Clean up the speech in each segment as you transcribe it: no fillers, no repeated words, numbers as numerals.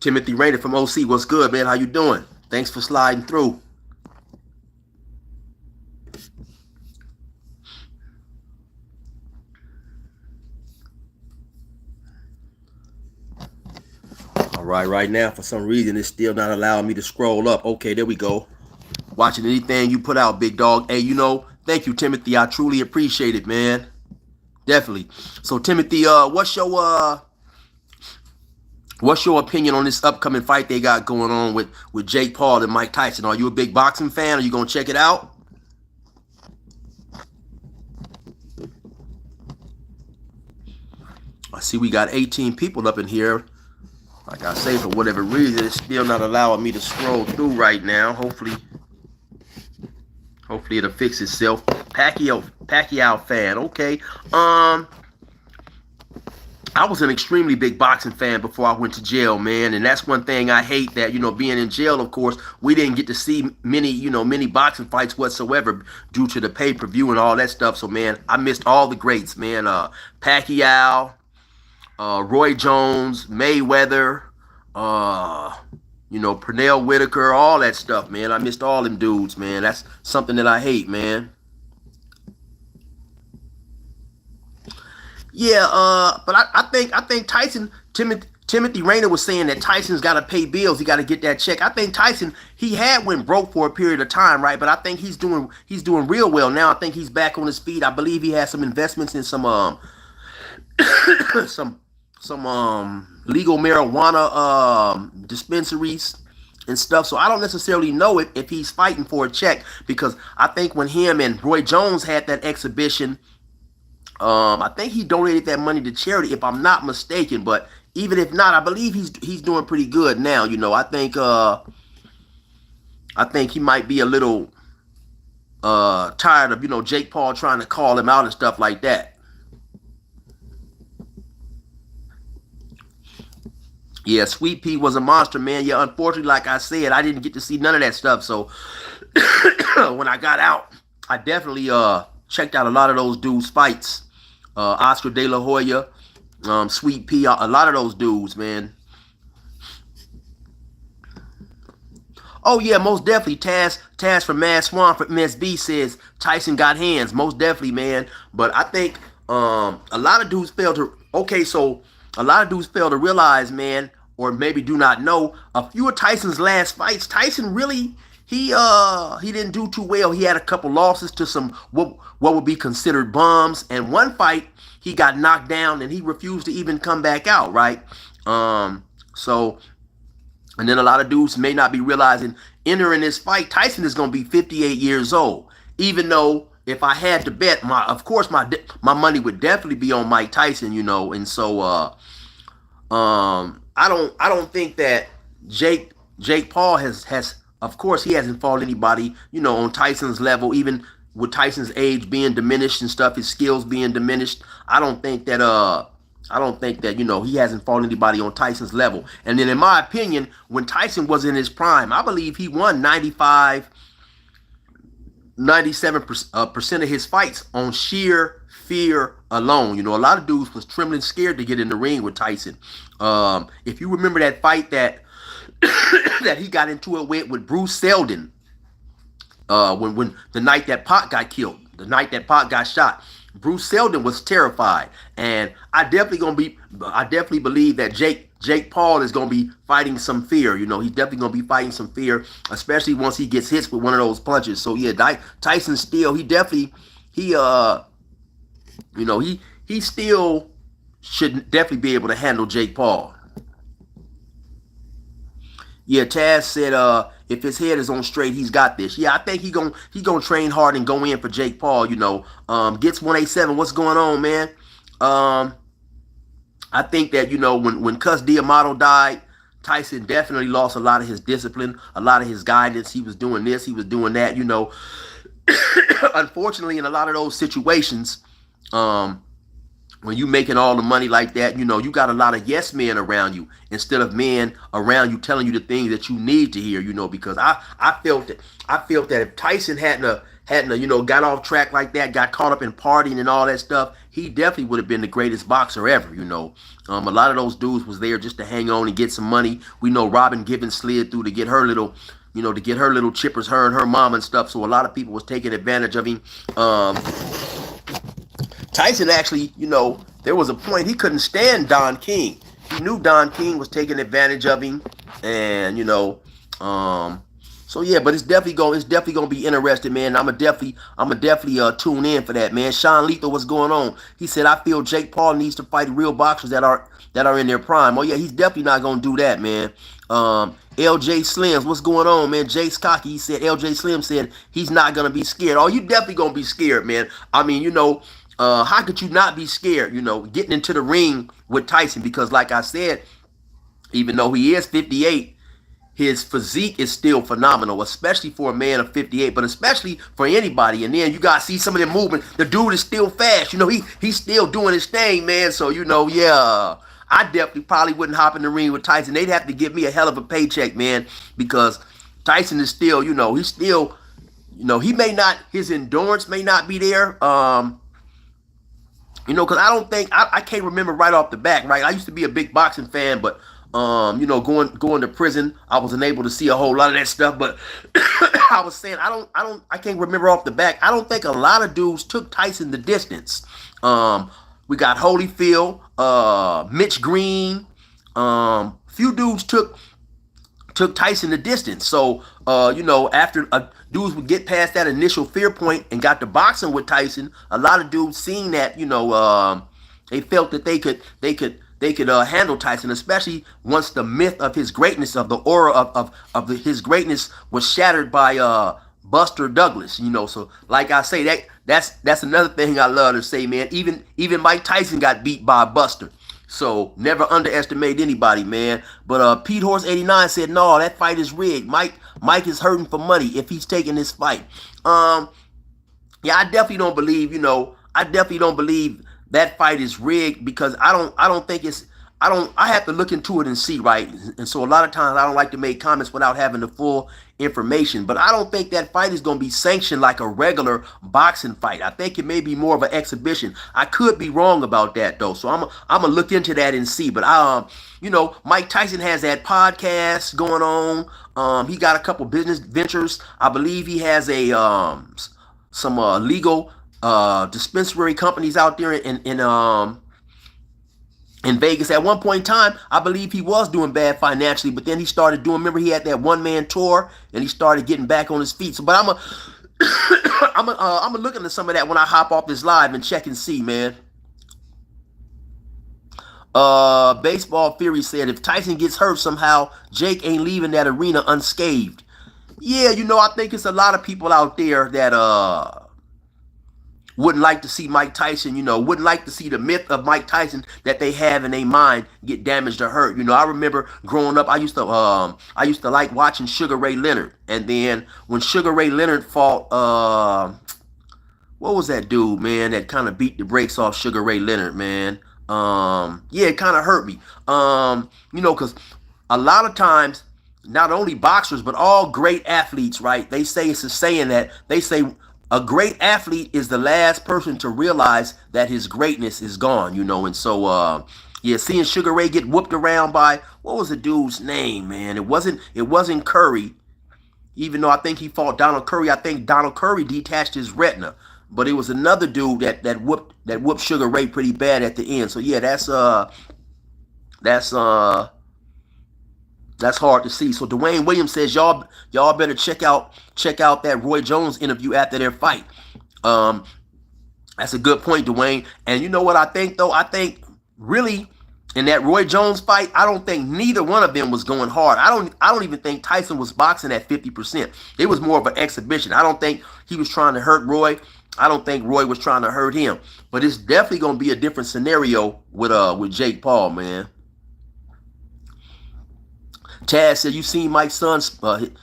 Timothy Rainer from OC. What's good, man? How you doing? Thanks for sliding through. All right now, for some reason, it's still not allowing me to scroll up. Okay, there we go. Watching anything you put out, big dog. Hey, thank you, Timothy. I truly appreciate it, man. Definitely. So, Timothy, what's your opinion on this upcoming fight they got going on with Jake Paul and Mike Tyson? Are you a big boxing fan? Are you gonna check it out? I see we got 18 people up in here. Like I say, for whatever reason, it's still not allowing me to scroll through right now. Hopefully it'll fix itself. Pacquiao fan. Okay. I was an extremely big boxing fan before I went to jail, man, and that's one thing I hate, that being in jail. Of course, we didn't get to see many boxing fights whatsoever due to the pay-per-view and all that stuff. So, man, I missed all the greats, man. Pacquiao, Roy Jones, Mayweather, Pernell Whitaker, all that stuff, man. I missed all them dudes, man. That's something that I hate, man. Yeah, but I think Tyson, Timothy Rainer was saying that Tyson's got to pay bills. He got to get that check. I think Tyson, he had went broke for a period of time, right? But I think he's doing real well now. I think he's back on his feet. I believe he has some investments in some some legal marijuana dispensaries and stuff. So I don't necessarily know if he's fighting for a check, because I think when him and Roy Jones had that exhibition, I think he donated that money to charity, if I'm not mistaken. But even if not, I believe he's doing pretty good now. I think he might be a little tired of Jake Paul trying to call him out and stuff like that. Yeah, Sweet Pea was a monster, man. Yeah, unfortunately, like I said, I didn't get to see none of that stuff. So when I got out, I definitely checked out a lot of those dudes' fights. Oscar De La Hoya, Sweet Pea, a lot of those dudes, man. Oh yeah, most definitely. Taz from Mad Swan from MSB says Tyson got hands. Most definitely, man. But I think a lot of dudes fail to. Okay, so a lot of dudes fail to realize, man, or maybe do not know, a few of Tyson's last fights, Tyson really, he didn't do too well. He had a couple losses to some what would be considered bums, and one fight he got knocked down and he refused to even come back out, right? So, and then a lot of dudes may not be realizing, entering this fight, Tyson is going to be 58 years old. Even though, if I had to bet, of course my money would definitely be on Mike Tyson, and so I don't think that Jake Paul has of course he hasn't fought anybody on Tyson's level, even with Tyson's age being diminished and stuff, his skills being diminished. I don't think that he hasn't fought anybody on Tyson's level. And then in my opinion, when Tyson was in his prime, I believe he won 97% of his fights on sheer fear alone. A lot of dudes was trembling scared to get in the ring with Tyson. If you remember that fight that that he got into it with Bruce Seldon, when the night that Pac got killed, the night that Pac got shot, Bruce Seldon was terrified. And I definitely believe that Jake Paul is going to be fighting some fear. He's definitely going to be fighting some fear, especially once he gets hit with one of those punches. So yeah, Tyson still, he still should definitely be able to handle Jake Paul. Yeah, Taz said if his head is on straight, he's got this. Yeah, I think he gonna train hard and go in for Jake Paul. Gets 187. What's going on, man? I think that when Cus D'Amato died, Tyson definitely lost a lot of his discipline, a lot of his guidance. He was doing this, he was doing that. Unfortunately, in a lot of those situations, when you making all the money like that, you got a lot of yes men around you instead of men around you telling you the things that you need to hear. Because I felt that if Tyson hadn't hadn't got off track like that, got caught up in partying and all that stuff, he definitely would have been the greatest boxer ever. A lot of those dudes was there just to hang on and get some money. We know Robin Givens slid through to get her little to get her little chippers, her and her mom and stuff. So a lot of people was taking advantage of him. Tyson actually, there was a point he couldn't stand Don King. He knew Don King was taking advantage of him, and so yeah, but it's definitely gonna be interesting, man. I'ma definitely tune in for that, man. Sean Lethal, what's going on? He said, I feel Jake Paul needs to fight real boxers that are in their prime. Oh yeah, he's definitely not gonna do that, man. LJ Slims, what's going on, man? Jay Skocky, he said, LJ Slim said he's not gonna be scared. Oh, you definitely gonna be scared, man. I mean, how could you not be scared, getting into the ring with Tyson? Because like I said, even though he is 58, his physique is still phenomenal, especially for a man of 58, but especially for anybody. And then you got to see some of the movement. The dude is still fast. He's still doing his thing, man. So, yeah, I definitely probably wouldn't hop in the ring with Tyson. They'd have to give me a hell of a paycheck, man, because Tyson is still, he's still, he may not, his endurance may not be there. Because I don't think, I can't remember right off the bat, right? I used to be a big boxing fan, but going to prison, I wasn't able to see a whole lot of that stuff. But I was saying, I can't remember off the back. I don't think a lot of dudes took Tyson the distance. We got Holyfield, Mitch Green, few dudes took Tyson the distance. So, after dudes would get past that initial fear point and got to boxing with Tyson, a lot of dudes seen that, they felt that they could handle Tyson, especially once the myth of his greatness, of the aura of his greatness was shattered by Buster Douglas. So like I say, that's another thing I love to say, man. Even Mike Tyson got beat by Buster. So never underestimate anybody, man. But Pete Horse 89 said, no, that fight is rigged. Mike is hurting for money if he's taking this fight. Yeah, I definitely don't believe that fight is rigged, because I don't think it's, I have to look into it and see, right? And so a lot of times I don't like to make comments without having the full information, but I don't think that fight is going to be sanctioned like a regular boxing fight. I think it may be more of an exhibition. I could be wrong about that though. So I'm going to look into that and see. But Mike Tyson has that podcast going on. He got a couple business ventures. I believe he has some legal dispensary companies out there in Vegas. At one point in time, I believe he was doing bad financially, but then he started doing, remember he had that one-man tour, and he started getting back on his feet. So, but I'm gonna look into some of that when I hop off this live and check and see, man. Baseball Fury said, if Tyson gets hurt somehow, Jake ain't leaving that arena unscathed. Yeah, I think it's a lot of people out there that wouldn't like to see Mike Tyson, wouldn't like to see the myth of Mike Tyson that they have in their mind get damaged or hurt. I remember growing up, I used to like watching Sugar Ray Leonard. And then when Sugar Ray Leonard fought, what was that dude, man, that kind of beat the brakes off Sugar Ray Leonard, man? Yeah, it kind of hurt me. Because a lot of times, not only boxers, but all great athletes, right? They say, it's a saying that they say, a great athlete is the last person to realize that his greatness is gone, and so yeah, seeing Sugar Ray get whooped around by, what was the dude's name, man? It wasn't Curry, even though I think he fought Donald Curry. I think Donald Curry detached his retina, but it was another dude that whooped Sugar Ray pretty bad at the end. So yeah, that's hard to see. So Dwayne Williams says, y'all better check out that Roy Jones interview after their fight. That's a good point, Dwayne. And you know what I think though? I think really in that Roy Jones fight, I don't think neither one of them was going hard. I don't even think Tyson was boxing at 50%. It was more of an exhibition. I don't think he was trying to hurt Roy. I don't think Roy was trying to hurt him. But it's definitely gonna be a different scenario with Jake Paul, man. Chad said, you seen Mike's son sparring.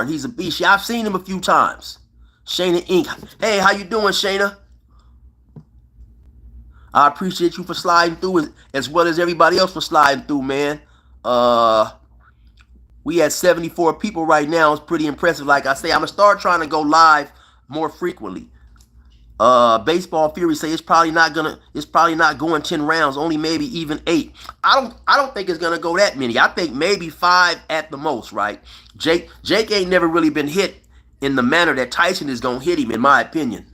He's a beast. Yeah, I've seen him a few times. Shayna Inc. Hey, how you doing, Shayna? I appreciate you for sliding through as well as everybody else for sliding through, man. We at 74 people right now. It's pretty impressive. Like I say, I'm gonna start trying to go live more frequently. Baseball Fury say it's probably not going 10 rounds, only maybe even 8. I don't think it's gonna go that many. I think maybe 5 at the most, right? Jake ain't never really been hit in the manner that Tyson is gonna hit him, in my opinion.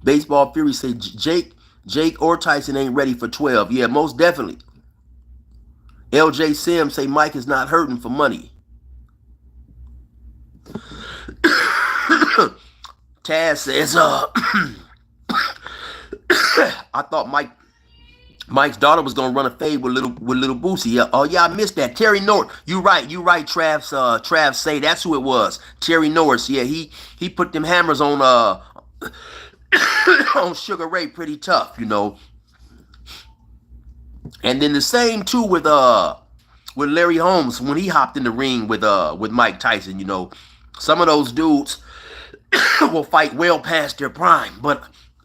Baseball Fury say Jake or Tyson ain't ready for 12. Yeah, most definitely. LJ Sims say Mike is not hurting for money. Taz says, I thought Mike's daughter was gonna run a fade with little Boosie. Yeah. Oh yeah, I missed that. Terry Norris. You right. Trav say that's who it was. Terry Norris. Yeah, he put them hammers on on Sugar Ray pretty tough, you know. And then the same too with Larry Holmes when he hopped in the ring with Mike Tyson, you know. Some of those dudes will fight well past their prime, but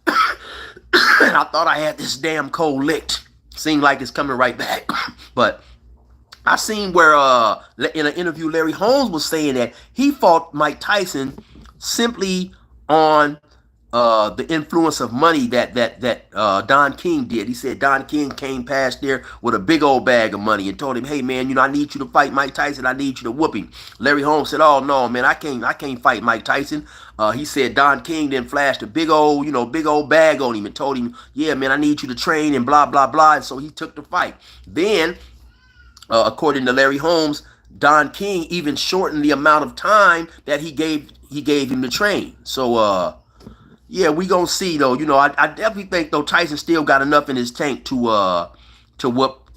I thought I had this damn cold licked. Seemed like it's coming right back. But I seen where in an interview Larry Holmes was saying that he fought Mike Tyson simply on the influence of money that Don King did. He said Don King came past there with a big old bag of money and told him, "Hey man, you know I need you to fight Mike Tyson. I need you to whoop him." Larry Holmes said, "Oh no, man, I can't fight Mike Tyson." He said Don King then flashed a big old bag on him and told him, "Yeah man, I need you to train and blah blah blah." And so he took the fight. Then, according to Larry Holmes, Don King even shortened the amount of time that he gave him to train. So yeah, we gonna see though. You know, I definitely think though Tyson still got enough in his tank to whoop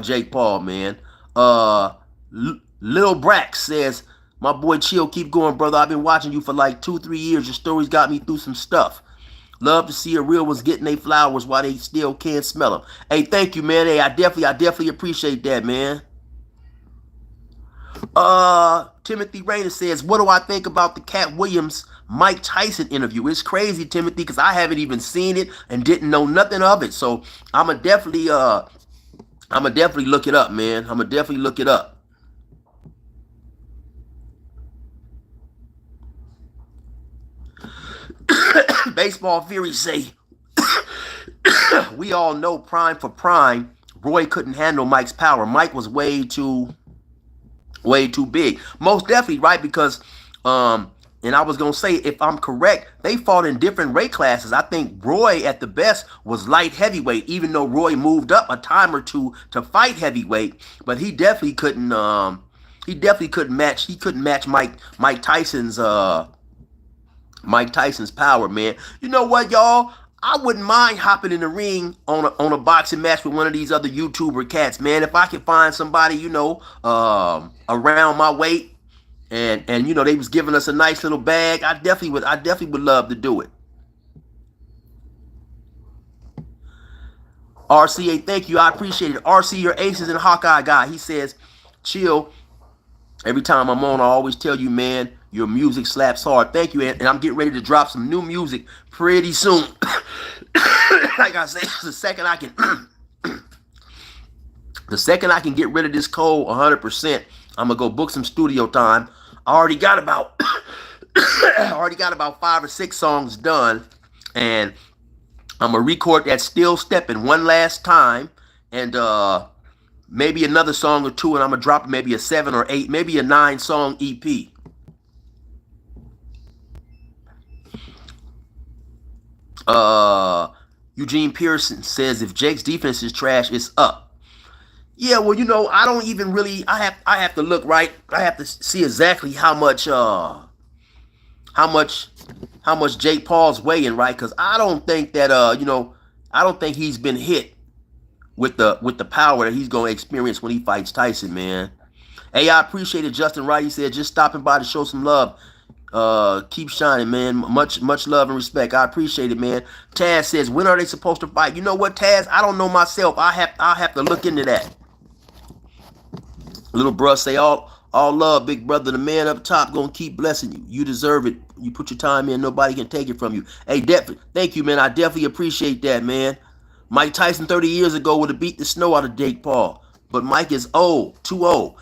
Jake Paul, man. Little Brax says, "My boy Chill, keep going, brother. I've been watching you for like 2-3 years. Your stories got me through some stuff. Love to see a real ones getting their flowers while they still can't smell them." Hey, thank you, man. Hey, I definitely appreciate that, man. Timothy Rayner says, "What do I think about the Cat Williams Mike Tyson interview?" It's crazy, Timothy, because I haven't even seen it and didn't know nothing of it. So I'ma definitely look it up, man. I'ma definitely look it up. Baseball Fury say, "We all know prime for prime. Roy couldn't handle Mike's power. Mike was way too big." Most definitely, right? Because and I was gonna say, if I'm correct, they fought in different weight classes. I think Roy at the best was light heavyweight, even though Roy moved up a time or two to fight heavyweight. But he definitely couldn't match Mike Tyson's power, man. You know what, y'all? I wouldn't mind hopping in the ring on a boxing match with one of these other YouTuber cats, man. If I could find somebody, you know, around my weight, and you know they was giving us a nice little bag, I definitely would love to do it. RCA, thank you. I appreciate it. RC, your Aces and Hawkeye guy. He says, "Chill. Every time I'm on, I always tell you, man, your music slaps hard." Thank you, and I'm getting ready to drop some new music pretty soon. Like I said, the second I can get rid of this cold 100%, I'm gonna go book some studio time. I already got about 5 or 6 songs done, and I'm gonna record that Still Stepping one last time, and maybe another song or two, and I'm gonna drop maybe a 7 or 8, maybe a 9-song EP. Eugene Pearson says, "If Jake's defense is trash, it's up." Yeah, well, you know, I don't even really. I have to look, right. I have to see exactly how much Jake Paul's weighing, right? Because I don't think that I don't think he's been hit with the power that he's gonna experience when he fights Tyson, man. Hey, I appreciate it, Justin Wright. He said, "Just stopping by to show some love. Keep shining, man. Much love and respect." I appreciate it, man. Taz says, "When are they supposed to fight?" You know what, Taz? I don't know myself. I'll have to look into that. Little bruh say, all love, big brother. The man up top gonna keep blessing you. You deserve it. You put your time in. Nobody can take it from you." Hey, thank you, man. I definitely appreciate that, man. Mike Tyson 30 years ago would have beat the snow out of Jake Paul. But Mike is old, too old.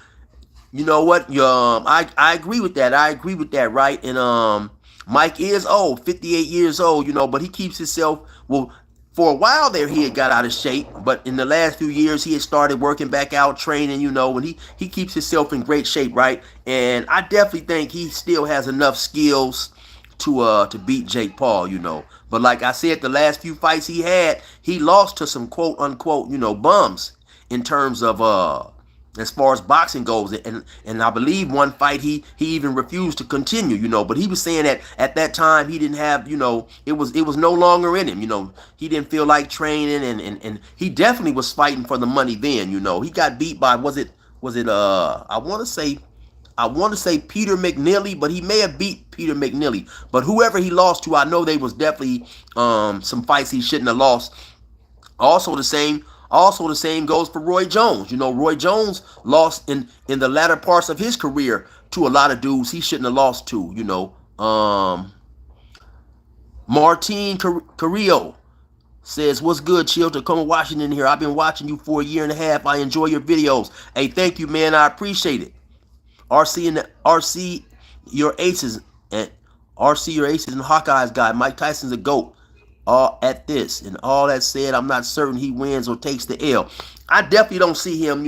You know what? I agree with that. I agree with that, right? And Mike is old, 58 years old, but he keeps himself, well, for a while there he had got out of shape, but in the last few years he had started working back out, training, and he keeps himself in great shape, right? And I definitely think he still has enough skills to beat Jake Paul, But like I said, the last few fights he had, he lost to some quote unquote, bums in terms of as far as boxing goes. And I believe one fight he even refused to continue, but he was saying that at that time he didn't have, it was no longer in him, he didn't feel like training, and he definitely was fighting for the money then, he got beat by, was it I want to say Peter McNeely, but he may have beat Peter McNeely. But whoever he lost to, I know they was definitely some fights he shouldn't have lost. Also the same goes for Roy Jones. Roy Jones lost in the latter parts of his career to a lot of dudes he shouldn't have lost to. Martin Carrillo says, what's good, Chill? Tacoma, Washington here. I've been watching you for a year and a half. I enjoy your videos. Hey, thank you, man. I appreciate it. RC your aces and Hawkeyes guy. Mike Tyson's a GOAT. All at this and all that said, I'm not certain he wins or takes the L. I definitely don't see him,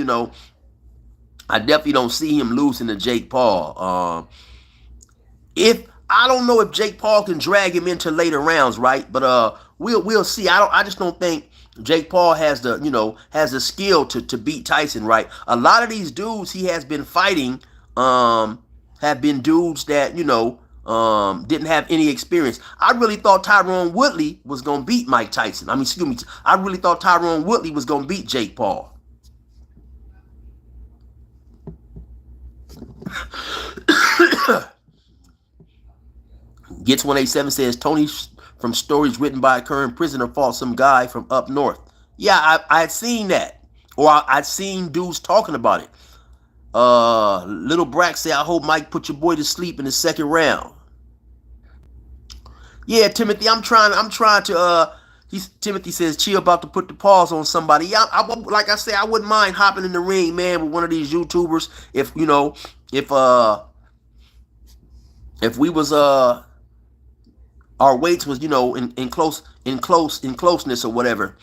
I definitely don't see him losing to Jake Paul. If I don't know if Jake Paul can drag him into later rounds, right? But we'll see. I just don't think Jake Paul has the skill to beat Tyson, right? A lot of these dudes he has been fighting have been dudes that, didn't have any experience. I really thought Tyron Woodley was going to beat Mike Tyson. I really thought Tyron Woodley was going to beat Jake Paul. Gets 187 says, Tony from stories written by a current prisoner fought some guy from up north. Yeah, I'd seen that. Or I'd seen dudes talking about it. Little Brack say, I hope Mike put your boy to sleep in the second round. Yeah, Timothy, I'm trying to Timothy says, Chill about to put the pause on somebody. Yeah, like I say, I wouldn't mind hopping in the ring, man, with one of these YouTubers if we was our weights was, in closeness or whatever.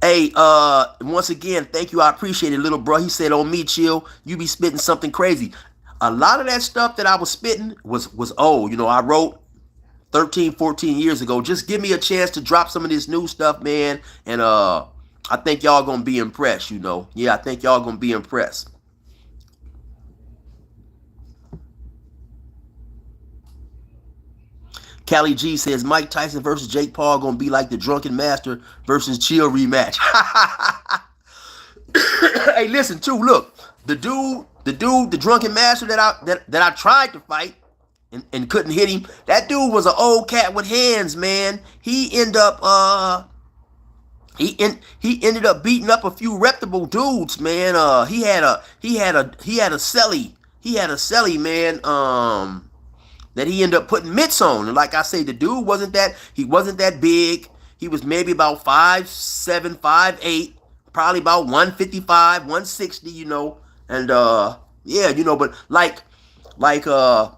Hey, once again, thank you. I appreciate it, little bro. He said, on me, Chill, you be spitting something crazy. A lot of that stuff that I was spitting was old. I wrote 13, 14 years ago. Just give me a chance to drop some of this new stuff, man. And I think y'all gonna be impressed, Yeah, I think y'all gonna be impressed. Callie G says, Mike Tyson versus Jake Paul gonna be like the Drunken Master versus Chill rematch. Hey, listen, too, look, the Drunken Master that I tried to fight and couldn't hit him, that dude was an old cat with hands, man. He ended up beating up a few reputable dudes, man. He had a celly, man. That he ended up putting mitts on. And like I say, the dude wasn't that big. He was maybe about 5'7", 5'8", probably about 155, 160, And yeah, but like a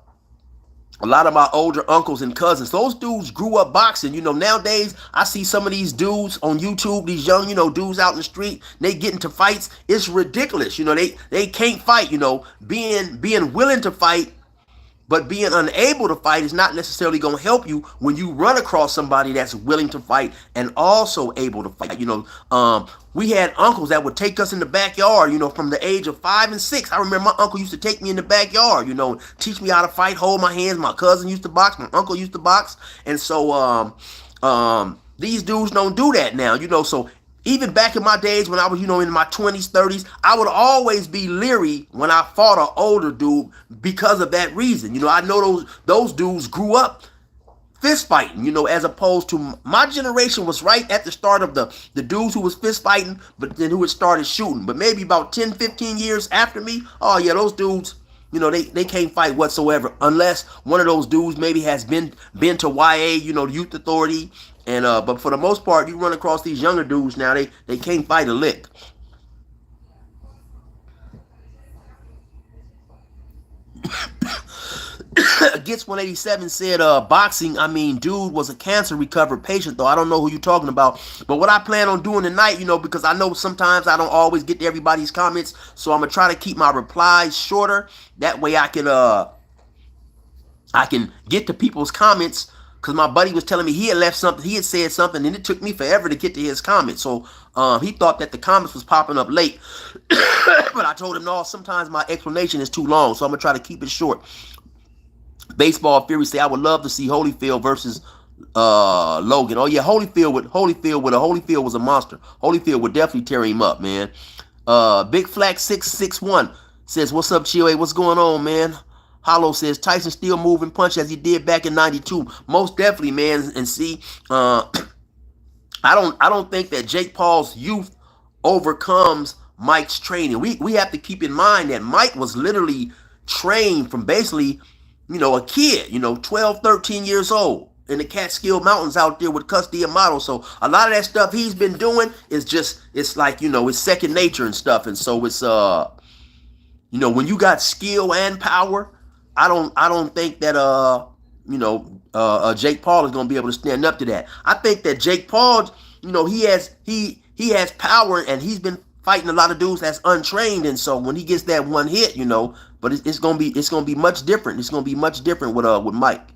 lot of my older uncles and cousins, those dudes grew up boxing. Nowadays I see some of these dudes on YouTube, these young, dudes out in the street, they get into fights. It's ridiculous. They can't fight, being willing to fight, but being unable to fight is not necessarily going to help you when you run across somebody that's willing to fight and also able to fight. We had uncles that would take us in the backyard, from the age of 5 and 6. I remember my uncle used to take me in the backyard, teach me how to fight, hold my hands. My cousin used to box. My uncle used to box. And so these dudes don't do that now, so even back in my days when I was, in my 20s, 30s, I would always be leery when I fought an older dude because of that reason. I know those dudes grew up fist fighting, as opposed to my generation was right at the start of the dudes who was fist fighting, but then who had started shooting. But maybe about 10, 15 years after me, oh yeah, those dudes, they can't fight whatsoever unless one of those dudes maybe has been to YA, Youth Authority, And but for the most part, you run across these younger dudes now, they can't fight a lick. Gets 187 said boxing, I mean, dude was a cancer recovered patient, though. I don't know who you're talking about. But what I plan on doing tonight, because I know sometimes I don't always get to everybody's comments, so I'm gonna try to keep my replies shorter. That way I can get to people's comments, because my buddy was telling me he had left something, he had said something, and it took me forever to get to his comments. So he thought that the comments was popping up late. But I told him, no, sometimes my explanation is too long, so I'm gonna try to keep it short. Baseball Fury say, I would love to see Holyfield versus Logan. Oh yeah, Holyfield was a monster. Holyfield would definitely tear him up, man. Big Flack 661 says, what's up, Chile? What's going on, man? Hollow says, Tyson still moving punch as he did back in '92. Most definitely, man. And see, I don't think that Jake Paul's youth overcomes Mike's training. We have to keep in mind that Mike was literally trained from basically, a kid, 12, 13 years old in the Catskill Mountains out there with Custody and Model. So a lot of that stuff he's been doing is just, it's like, it's second nature and stuff. And so it's, when you got skill and power, I don't think that, Jake Paul is going to be able to stand up to that. I think that Jake Paul, he has power, and he's been fighting a lot of dudes that's untrained, and so when he gets that one hit, but it's gonna be much different. It's gonna be much different with Mike.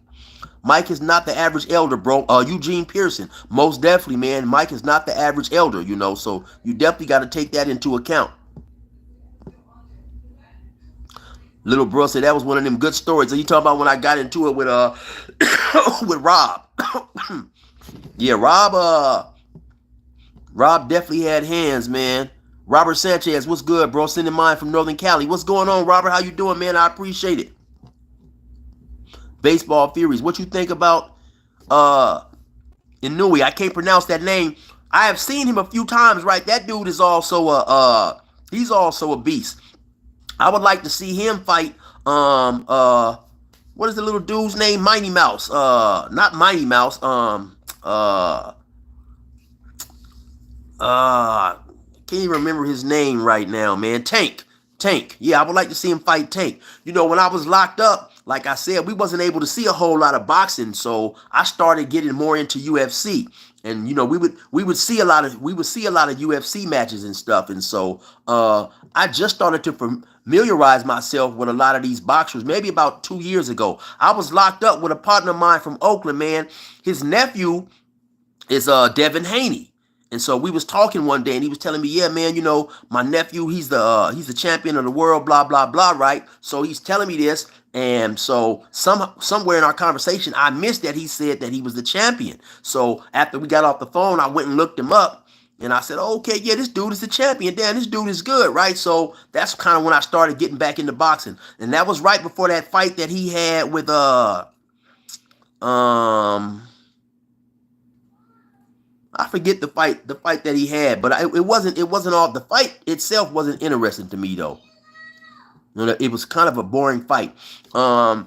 Mike is not the average elder, bro. Eugene Pearson, most definitely, man. Mike is not the average elder, so you definitely got to take that into account. Little bro said that was one of them good stories. Are you talking about when I got into it with with Rob? Yeah, Rob definitely had hands, man. Robert Sanchez, what's good, bro? Sending mine from Northern Cali. What's going on, Robert? How you doing, man? I appreciate it. Baseball Furies, what you think about Inui? I can't pronounce that name. I have seen him a few times, right? That dude is also he's also a beast. I would like to see him fight what is the little dude's name? Mighty Mouse. Not Mighty Mouse. Can't even remember his name right now, man. Tank. Yeah, I would like to see him fight Tank. When I was locked up, like I said, we wasn't able to see a whole lot of boxing, so I started getting more into UFC. And we would see a lot of UFC matches and stuff. And so I just started to familiarize myself with a lot of these boxers maybe about 2 years ago. I was locked up with a partner of mine from Oakland, man. His nephew is Devin Haney. And so we was talking one day, and he was telling me, yeah, man, my nephew, he's the champion of the world, blah, blah, blah, right? So he's telling me this, and so somewhere in our conversation, I missed that he said that he was the champion. So after we got off the phone, I went and looked him up, and I said, oh, okay, yeah, this dude is the champion. Damn, this dude is good, right? So that's kind of when I started getting back into boxing. And that was right before that fight that he had with, I forget the fight that he had, but it wasn't all, the fight itself wasn't interesting to me though. It was kind of a boring fight. Taz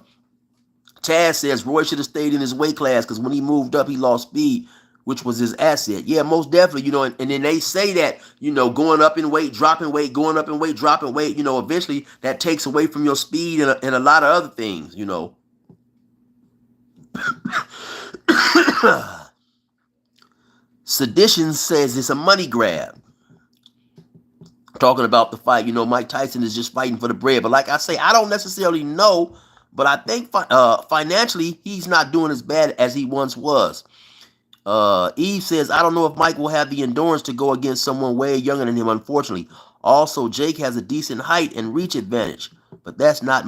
says Roy should have stayed in his weight class because when he moved up, he lost speed, which was his asset. Yeah, most definitely, and then they say that, going up in weight, dropping weight, going up in weight, dropping weight, eventually that takes away from your speed and a lot of other things, Sedition says it's a money grab. Talking about the fight, Mike Tyson is just fighting for the bread. But like I say, I don't necessarily know, but I think financially he's not doing as bad as he once was. Eve says, I don't know if Mike will have the endurance to go against someone way younger than him, unfortunately. Also, Jake has a decent height and reach advantage, but that's not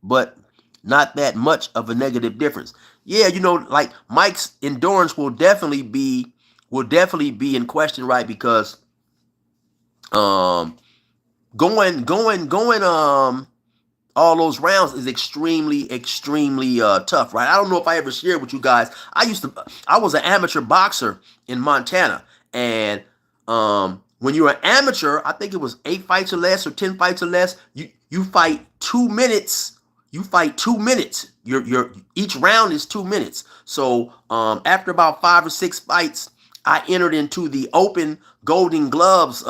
that much of a negative difference. Yeah, like Mike's endurance will definitely be in question, right? Because going all those rounds is extremely tough, right? I don't know if I ever shared with you guys. I was an amateur boxer in Montana, and when you're an amateur, I think it was 8 fights or less or 10 fights or less, you fight 2 minutes. you fight 2 minutes. Your each round is 2 minutes. So after about 5 or 6 fights, I entered into the Open Golden Gloves.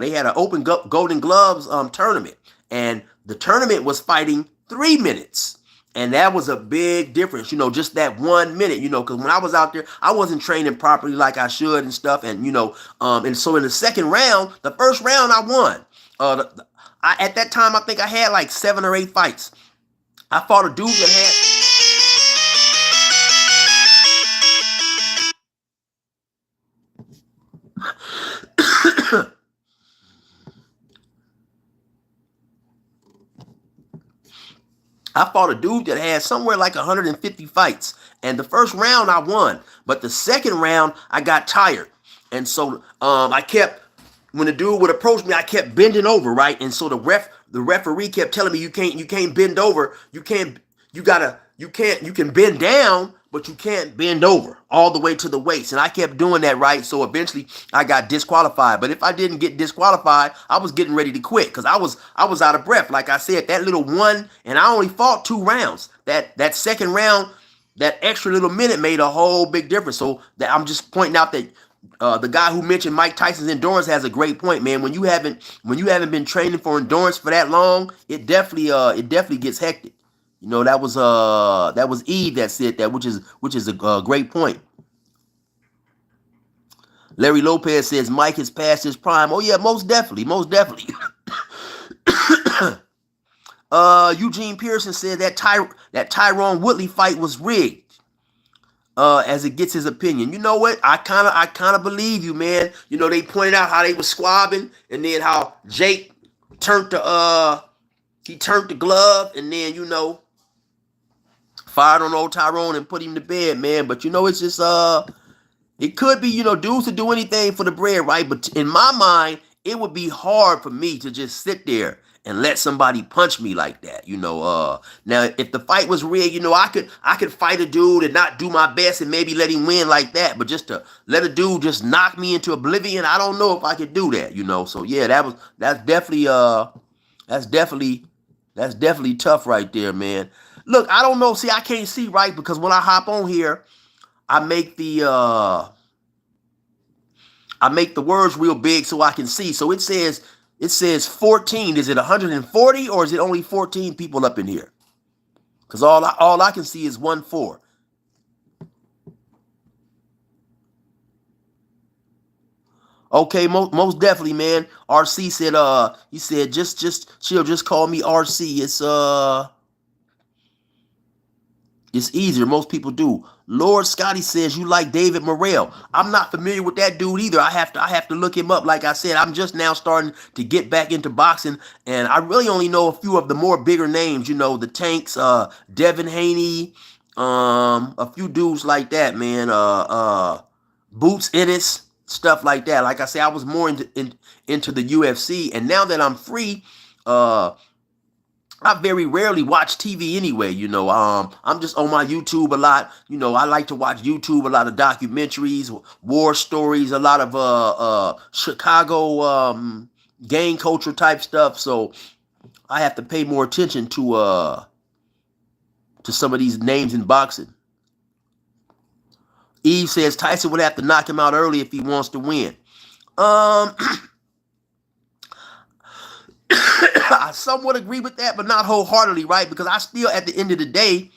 They had an Open Golden Gloves tournament, and the tournament was fighting 3 minutes. And that was a big difference, just that 1 minute, because when I was out there, I wasn't training properly like I should and stuff. And, and so in the second round, the first round I won. At that time, I think I had like 7 or 8 fights. I fought a dude that had I fought a dude that had somewhere like 150 fights. And the first round I won. But the second round, I got tired. And so I kept, when the dude would approach me, I kept bending over, right? And so the referee kept telling me, you can't bend over. You can bend down, but you can't bend over all the way to the waist. And I kept doing that, right? So eventually I got disqualified. But if I didn't get disqualified, I was getting ready to quit because I was out of breath. Like I said, that little one, and I only fought 2 rounds. That second round, that extra little minute made a whole big difference. So that I'm just pointing out that the guy who mentioned Mike Tyson's endurance has a great point, man. When you haven't been training for endurance for that long, it definitely gets hectic. That was Eve that said that, which is a great point. Larry Lopez says Mike has passed his prime. Oh yeah, most definitely. Eugene Pearson said that Tyrone Woodley fight was rigged. As it gets his opinion. You know what? I kind of believe you, man. They pointed out how they was squabbing, and then how Jake turned the glove, and then fired on old Tyrone and put him to bed, man. But it's just it could be, dudes to do anything for the bread, right? But in my mind, it would be hard for me to just sit there and let somebody punch me like that. Now if the fight was rigged, I could fight a dude and not do my best and maybe let him win like that. But just to let a dude just knock me into oblivion, I don't know if I could do that. So yeah, that's definitely tough right there, man. Look, I don't know. See, I can't see, right? Because when I hop on here, I make the words real big so I can see. So it says 14. Is it 140 or is it only 14 people up in here? Because all I can see is 1-4. Okay, most definitely, man. RC said he said she'll just call me RC. It's easier. Most people do. Lord Scotty says you like David Morrell. I'm not familiar with that dude either. I have to look him up. Like I said, I'm just now starting to get back into boxing, and I really only know a few of the more bigger names. The Tanks, Devin Haney, a few dudes like that, man. Boots Ennis, stuff like that. Like I say, I was more into the UFC, and now that I'm free, I very rarely watch TV anyway, I'm just on my YouTube a lot. I like to watch YouTube, a lot of documentaries, war stories, a lot of Chicago gang culture type stuff. So I have to pay more attention to some of these names in boxing. Eve says Tyson would have to knock him out early if he wants to win. I somewhat agree with that, but not wholeheartedly, right? Because I still, at the end of the day,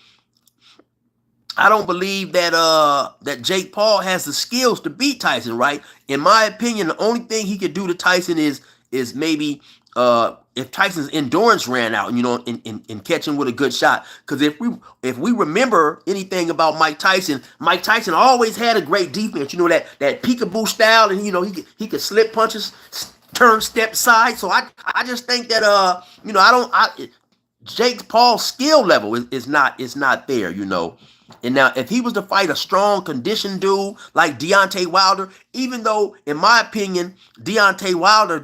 I don't believe that Jake Paul has the skills to beat Tyson, right? In my opinion, the only thing he could do to Tyson is maybe if Tyson's endurance ran out, and catch him with a good shot. Because if we remember anything about Mike Tyson always had a great defense. That peekaboo style, and he could slip punches, turn step side. So I just think that Jake Paul's skill level is not there, And now if he was to fight a strong conditioned dude like Deontay Wilder, even though in my opinion Deontay Wilder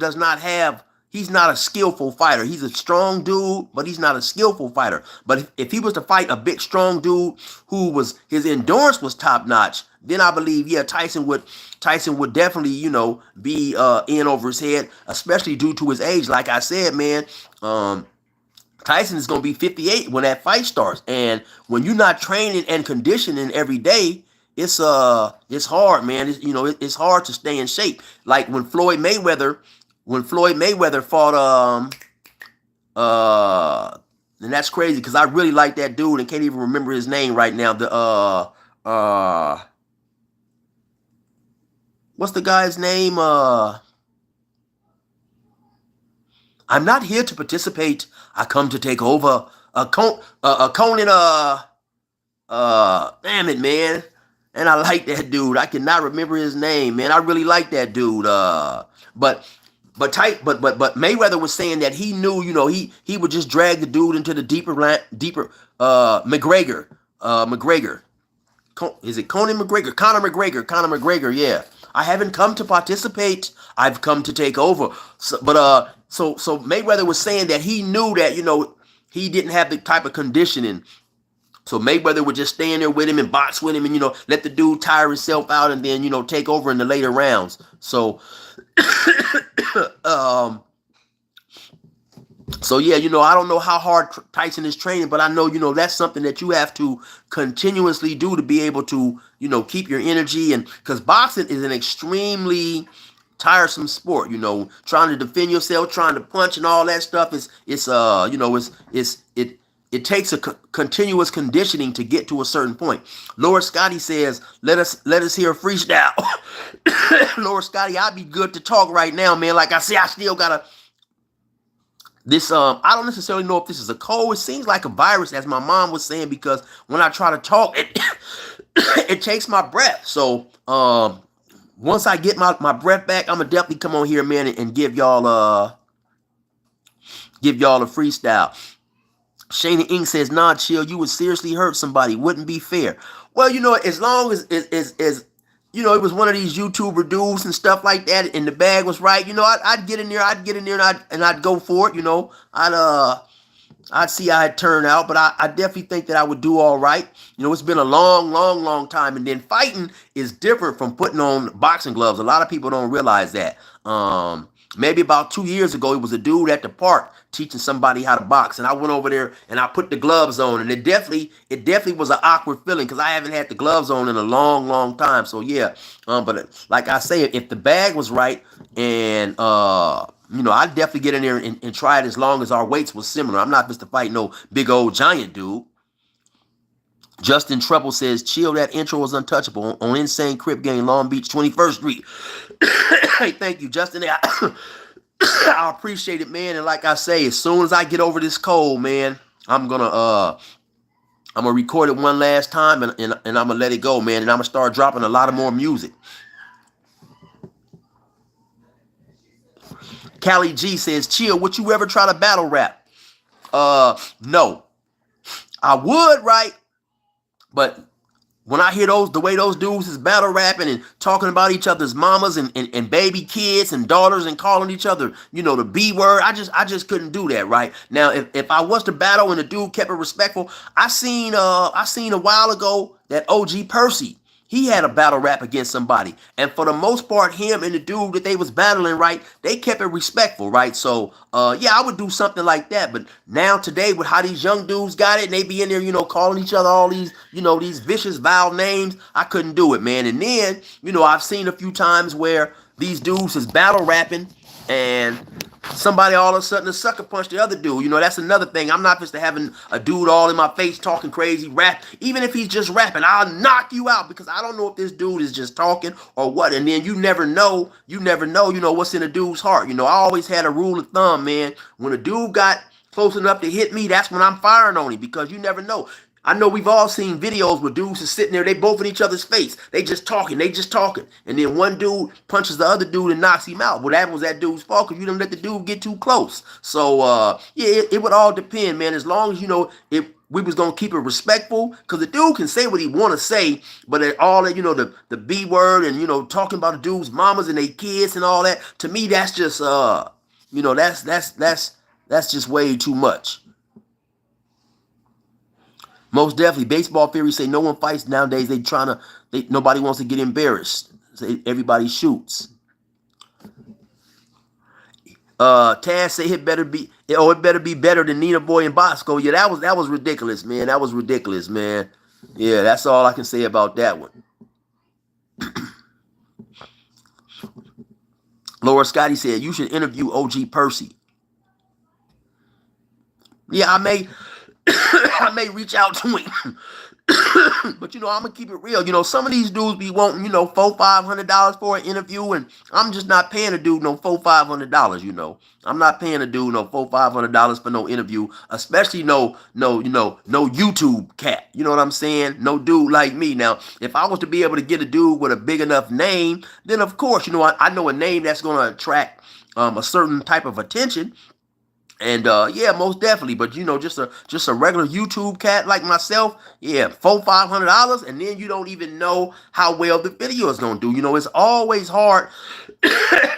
he's not a skillful fighter. He's a strong dude, but he's not a skillful fighter. But if he was to fight a big strong dude his endurance was top notch, then I believe Tyson would definitely be in over his head, especially due to his age. Like I said, man, Tyson is going to be 58 when that fight starts. And when you're not training and conditioning every day, it's hard, man. It's hard to stay in shape. Like when Floyd Mayweather fought and that's crazy because I really like that dude and can't even remember his name right now. What's the guy's name? I'm not here to participate. I come to take over. Conan. Damn it, man. And I like that dude. I cannot remember his name, man. I really like that dude. But Mayweather was saying that he knew, he would just drag the dude into the deeper. McGregor. Is it Conan McGregor? Conor McGregor. Yeah. I haven't come to participate. I've come to take over. So Mayweather was saying that he knew that, he didn't have the type of conditioning. So Mayweather would just stand there with him and box with him and, let the dude tire himself out and then, take over in the later rounds. So, yeah, I don't know how hard Tyson is training, but I know, that's something that you have to continuously do to be able to, keep your energy. And because boxing is an extremely tiresome sport, trying to defend yourself, trying to punch and all that stuff it takes a continuous conditioning to get to a certain point. Lord Scotty says, let us hear a freestyle. Lord Scotty, I'd be good to talk right now, man. Like I say, I still gotta this I don't necessarily know if this is a cold. It seems like a virus, as my mom was saying, because when I try to talk, it takes my breath. So once I get my breath back, I'm gonna definitely come on here, man, and give y'all a freestyle. Shana Ing says, nah, chill, you would seriously hurt somebody. Wouldn't be fair. Well, as long as it was one of these YouTuber dudes and stuff like that, and the bag was right, I'd get in there, and I'd go for it, I'd see how it turned out, but I definitely think that I would do all right. It's been a long time, and then fighting is different from putting on boxing gloves. A lot of people don't realize that. Maybe about 2 years ago, it was a dude at the park teaching somebody how to box, and I went over there and I put the gloves on, and it definitely was an awkward feeling because I haven't had the gloves on in a long time. So yeah, but like I say, if the bag was right, and I'd definitely get in there and try it as long as our weights was similar. I'm not just to fight no big old giant dude. Justin Trouble says, chill, that intro was untouchable on Insane Crip Gang, Long Beach, 21st Street. Hey, thank you, Justin. I appreciate it, man. And like I say, as soon as I get over this cold, man, I'm gonna record it one last time and I'm gonna let it go, man. And I'm gonna start dropping a lot of more music. Callie G says, chill, would you ever try to battle rap? No. I would, right? But when I hear the way those dudes is battle rapping and talking about each other's mamas and baby kids and daughters and calling each other, the B word, I just couldn't do that, right? Now, if I was to battle and the dude kept it respectful, I seen a while ago that OG Percy, he had a battle rap against somebody. And for the most part, him and the dude that they was battling, right, they kept it respectful, right? So, yeah, I would do something like that. But now today, with how these young dudes got it, and they be in there, calling each other all these, these vicious, vile names, I couldn't do it, man. And then, I've seen a few times where these dudes is battle rapping and somebody all of a sudden a sucker punch the other dude. That's another thing. I'm not just having a dude all in my face talking crazy rap. Even if he's just rapping, I'll knock you out because I don't know if this dude is just talking or what. And then you never know, what's in a dude's heart. I always had a rule of thumb, man. When a dude got close enough to hit me, that's when I'm firing on him because you never know. I know we've all seen videos where dudes are sitting there, they both in each other's face. They just talking. And then one dude punches the other dude and knocks him out. Well, that was that dude's fault because you didn't let the dude get too close. So, yeah, it would all depend, man. As long as, if we was going to keep it respectful, because the dude can say what he want to say, but all that, the B word and, talking about the dude's mamas and their kids and all that, to me, that's just, that's just way too much. Most definitely, baseball theory say no one fights nowadays. Nobody wants to get embarrassed. So everybody shoots. Taz said it better be better than Nina Boy and Bosco. Yeah, that was ridiculous, man. That was ridiculous, man. Yeah, that's all I can say about that one. Laura Scotty said you should interview OG Percy. Yeah, I may I may reach out to him. But I'm gonna keep it real. Some of these dudes be wanting, $400-500 for an interview, and I'm just not paying a dude no $400-500. I'm not paying a dude no $400-500 for no interview, especially no YouTube cat. You know what I'm saying? No dude like me. Now, if I was to be able to get a dude with a big enough name, then of course, I know a name that's gonna attract a certain type of attention. And yeah, most definitely. But just a regular YouTube cat like myself, yeah, $400-500, and then you don't even know how well the video is gonna do. It's always hard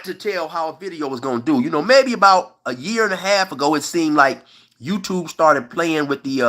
to tell how a video is gonna do. Maybe about a year and a half ago, it seemed like YouTube started playing with the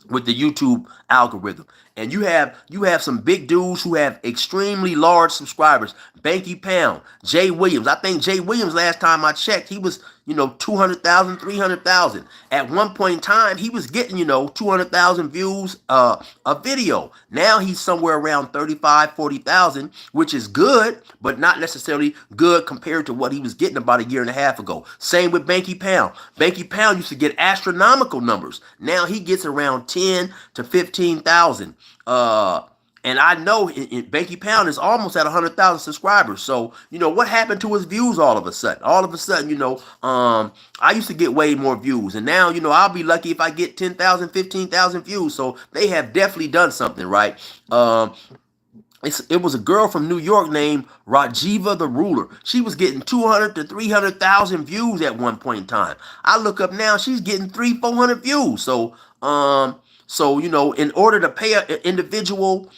YouTube algorithm. And you have some big dudes who have extremely large subscribers. Banky Pound, Jay Williams. I think Jay Williams, last time I checked, he was, 200,000, 300,000. At one point in time, he was getting, 200,000 views a video. Now he's somewhere around 35, 40,000, which is good, but not necessarily good compared to what he was getting about a year and a half ago. Same with Banky Pound. Banky Pound used to get astronomical numbers. Now he gets around 10 to 15,000. And I know Banky Pound is almost at 100,000 subscribers. So, what happened to his views all of a sudden? All of a sudden, I used to get way more views. And now, I'll be lucky if I get 10,000, 15,000 views. So they have definitely done something, right? It was a girl from New York named Rajiva the Ruler. She was getting 200 to 300,000 views at one point in time. I look up now, she's getting 300-400 views. So, in order to pay an individual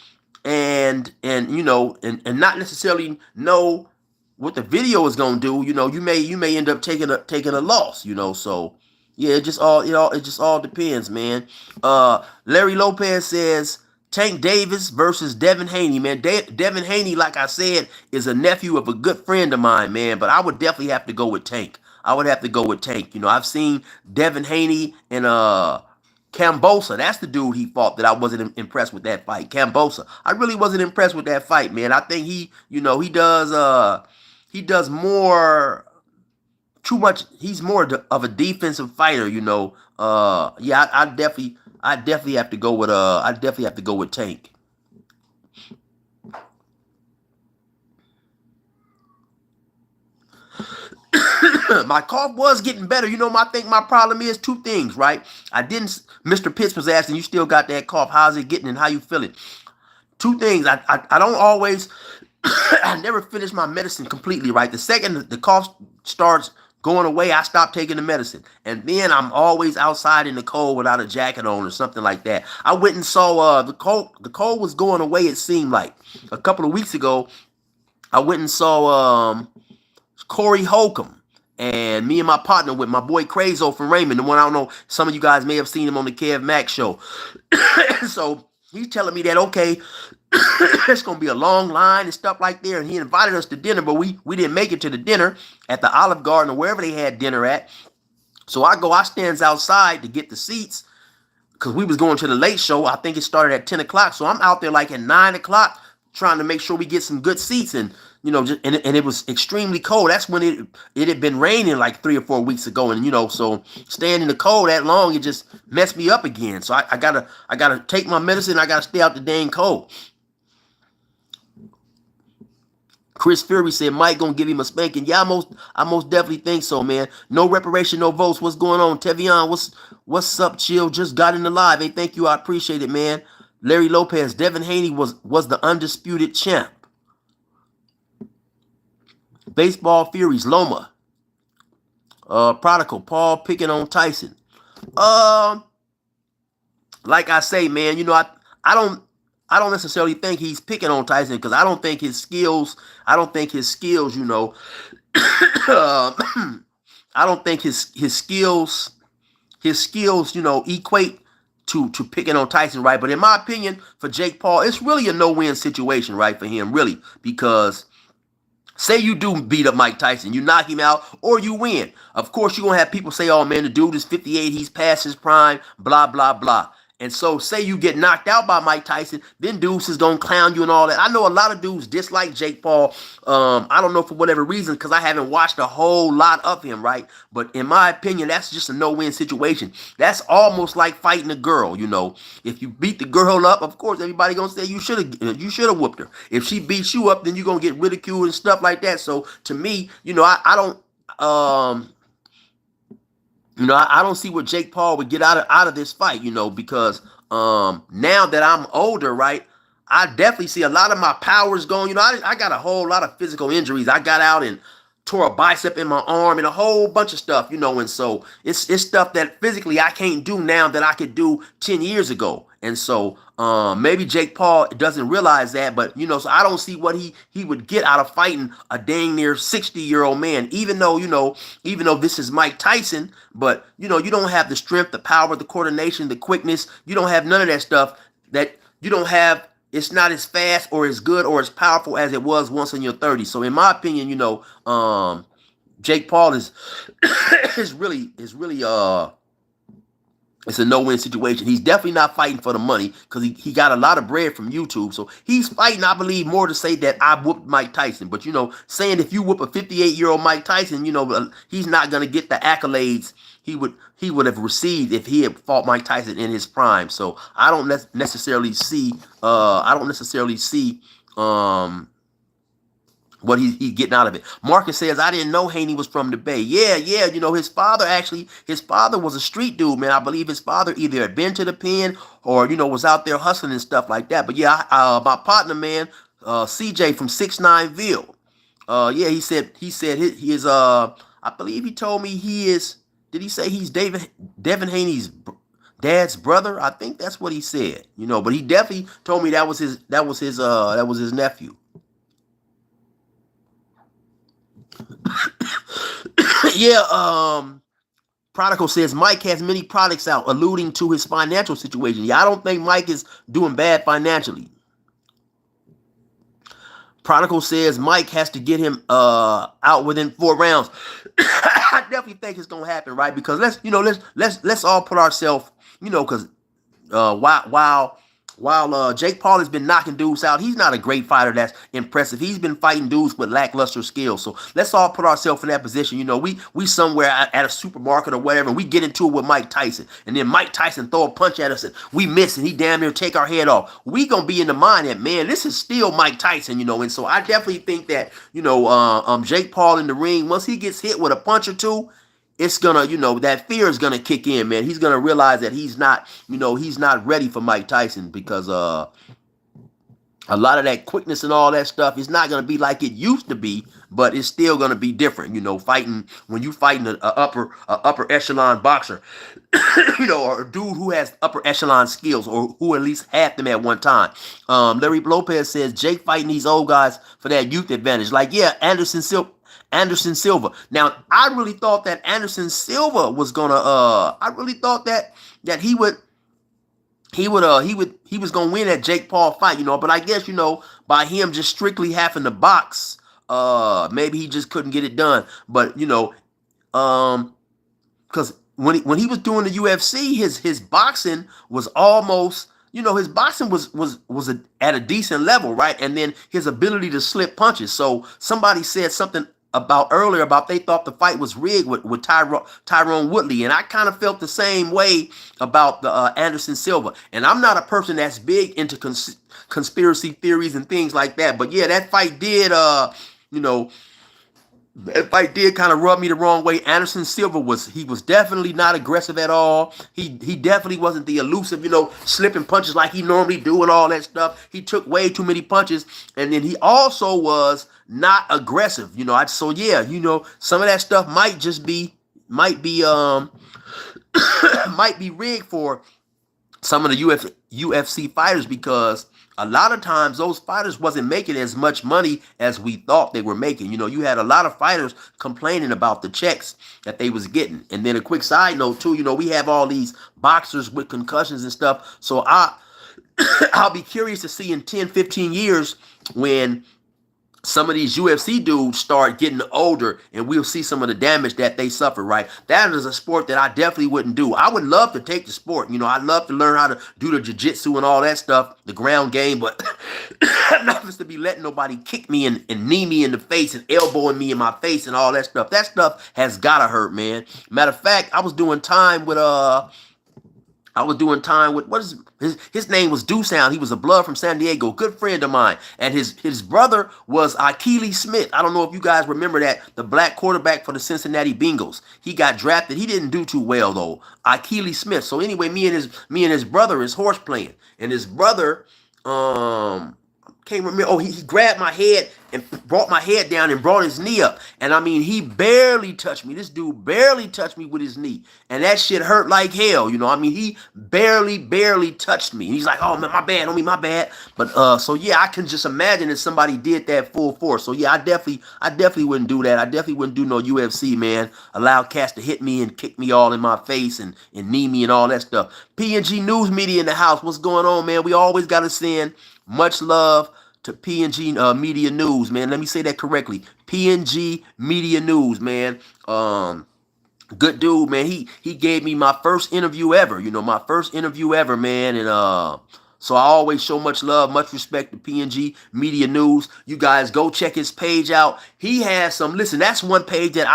and not necessarily know what the video is gonna do, you may end up taking a loss, So yeah, it just all depends, man. Larry Lopez says Tank Davis versus Devin Haney, man. Devin Haney, like I said, is a nephew of a good friend of mine, man. But I would definitely have to go with Tank. I would have to go with Tank. I've seen Devin Haney and Cambosa. That's the dude he fought that I wasn't impressed with that fight. Cambosa. I really wasn't impressed with that fight, man. I think he does more too much. He's more of a defensive fighter, Yeah, I definitely have to go with Tank. My cough was getting better. I think my problem is two things, right? Mr. Pitts was asking, you still got that cough. How's it getting and how you feeling? Two things. I don't always, I never finish my medicine completely, right? The second the cough starts going away, I stop taking the medicine. And then I'm always outside in the cold without a jacket on or something like that. I went and saw the cold was going away, it seemed like. A couple of weeks ago, I went and saw Corey Holcomb. And me and my partner with my boy Crazo from Raymond, the one I don't know, some of you guys may have seen him on the Kev Max show. So he's telling me that, okay, it's going to be a long line and stuff like that. And he invited us to dinner, but we didn't make it to the dinner at the Olive Garden or wherever they had dinner at. So I stands outside to get the seats because we was going to the late show. I think it started at 10 o'clock. So I'm out there like at 9 o'clock trying to make sure we get some good seats. And and it was extremely cold. That's when it had been raining like 3 or 4 weeks ago, and so staying in the cold that long, it just messed me up again. So I gotta take my medicine. I gotta stay out the dang cold. Chris Fury said Mike gonna give him a spanking. Yeah, I most definitely think so, man. No reparation, no votes. What's going on, Tevion? What's up, chill? Just got in the live. Hey, thank you. I appreciate it, man. Larry Lopez, Devin Haney was the undisputed champ. Baseball Furies, Loma. Prodigal, Paul picking on Tyson. Like I say, man, I don't necessarily think he's picking on Tyson because I don't think his skills, I don't think his skills, equate to picking on Tyson, right? But in my opinion, for Jake Paul, it's really a no-win situation, right, for him, really, because Say you do beat up Mike Tyson, you knock him out, or you win. Of course, you're going to have people say, oh man, the dude is 58, he's past his prime, blah, blah, blah. And so, say you get knocked out by Mike Tyson, then dudes is gonna clown you and all that. I know a lot of dudes dislike Jake Paul. I don't know for whatever reason because I haven't watched a whole lot of him, right? But in my opinion, that's just a no-win situation. That's almost like fighting a girl. If you beat the girl up, of course everybody gonna say you should have whooped her. If she beats you up, then you're gonna get ridiculed and stuff like that. So to me, I don't. I don't see what Jake Paul would get out of this fight, because now that I'm older, right, I definitely see a lot of my powers going. I got a whole lot of physical injuries. I got out and tore a bicep in my arm and a whole bunch of stuff, and so it's stuff that physically I can't do now that I could do 10 years ago. And so maybe Jake Paul doesn't realize that, but so I don't see what he would get out of fighting a dang near 60-year-old man, even though this is Mike Tyson, but you don't have the strength, the power, the coordination, the quickness. You don't have none of that stuff that you don't have. It's not as fast or as good or as powerful as it was once in your 30s. So in my opinion, Jake Paul is is really it's a no-win situation. He's definitely not fighting for the money because he got a lot of bread from YouTube. So he's fighting, I believe, more to say that I whooped Mike Tyson. But, saying if you whoop a 58-year-old Mike Tyson, he's not going to get the accolades he would have received if he had fought Mike Tyson in his prime. So I don't necessarily see what he's getting out of it. Marcus says, I didn't know Haney was from the Bay. Yeah. His father was a street dude, man. I believe his father either had been to the pen or, was out there hustling and stuff like that. But yeah, my partner, man, CJ from 69ville. He said he is, I believe he told me did he say he's Devin Haney's dad's brother? I think that's what he said, but he definitely told me that was his nephew. Yeah, Prodigal says Mike has many products out, alluding to his financial situation. Yeah, I don't think Mike is doing bad financially. Prodigal says Mike has to get him out within 4 rounds. I definitely think it's gonna happen, right? Because let's all put ourselves, because while Jake Paul has been knocking dudes out, he's not a great fighter that's impressive. He's been fighting dudes with lackluster skills. So let's all put ourselves in that position. We somewhere at a supermarket or whatever, and we get into it with Mike Tyson. And then Mike Tyson throw a punch at us and we miss and he damn near take our head off. We going to be in the mind that, man, this is still Mike Tyson, And so I definitely think that, Jake Paul in the ring, once he gets hit with a punch or two, it's gonna, that fear is gonna kick in, man. He's gonna realize that he's not ready for Mike Tyson because a lot of that quickness and all that stuff is not gonna be like it used to be, but it's still gonna be different. Fighting when you fighting a upper echelon boxer, or a dude who has upper echelon skills or who at least had them at one time. Larry Lopez says Jake fighting these old guys for that youth advantage. Like, yeah, Anderson Silva. Now, I really thought that Anderson Silva was gonna. I really thought that he was gonna win that Jake Paul fight, But I guess by him just strictly having to box, maybe he just couldn't get it done. But because when he was doing the UFC, his boxing was almost. His boxing was at a decent level, right? And then his ability to slip punches. So somebody said something earlier about they thought the fight was rigged with Tyron Woodley, and I kind of felt the same way about the Anderson Silva. And I'm not a person that's big into conspiracy theories and things like that, but yeah, that fight did kind of rub me the wrong way. Anderson Silva was definitely not aggressive at all. He definitely wasn't the elusive, slipping punches like he normally do and all that stuff. He took way too many punches, and then he also was not aggressive, some of that stuff might be rigged for some of the UFC fighters, because a lot of times those fighters wasn't making as much money as we thought they were making. You had a lot of fighters complaining about the checks that they was getting. And then a quick side note too, we have all these boxers with concussions and stuff. So I'll be curious to see in 10, 15 years when some of these UFC dudes start getting older, and we'll see some of the damage that they suffer, right? That is a sport that I definitely wouldn't do. I would love to take the sport. I'd love to learn how to do the jiu-jitsu and all that stuff, the ground game, but not just to be letting nobody kick me and knee me in the face and elbowing me in my face and all that stuff. That stuff has gotta hurt, man. Matter of fact, I was doing time with what is his name was Doosound. He was a blood from San Diego, good friend of mine, and his brother was Akili Smith. I don't know if you guys remember that, the black quarterback for the Cincinnati Bengals. He got drafted. He didn't do too well though. Akili Smith. So anyway, me and his brother is horse playing, and his brother can't remember. Oh, he grabbed my head and brought my head down and brought his knee up. And I mean, he barely touched me. This dude barely touched me with his knee. And that shit hurt like hell. I mean, he barely touched me. He's like, oh man, my bad, homie, my bad. But so yeah, I can just imagine if somebody did that full force. So yeah, I definitely wouldn't do that. I definitely wouldn't do no UFC, man. Allow cats to hit me and kick me all in my face and knee me and all that stuff. PNG News Media in the house. What's going on, man? We always gotta send much love to PNG Media News, man. Let me say that correctly. PNG Media News, man. Good dude, man. He gave me my first interview ever. My first interview ever, man. And so I always show much love, much respect to PNG Media News. You guys go check his page out. He has some. Listen, that's one page that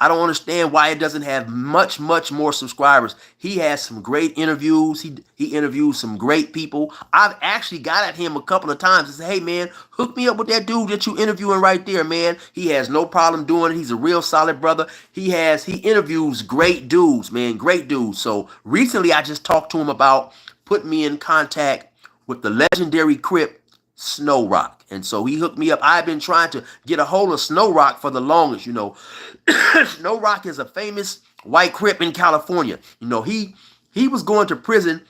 I don't understand why it doesn't have much more subscribers. He has some great interviews. He interviews some great people. I've actually got at him a couple of times and said, hey man, hook me up with that dude that you interviewing right there, man. He has no problem doing it. He's a real solid brother. He interviews great dudes, man, great dudes. So recently I just talked to him about putting me in contact with the legendary Crip Snow Rock. And so he hooked me up. I've been trying to get a hold of Snow Rock for the longest. Snow Rock is a famous white Crip in California. He was going to prison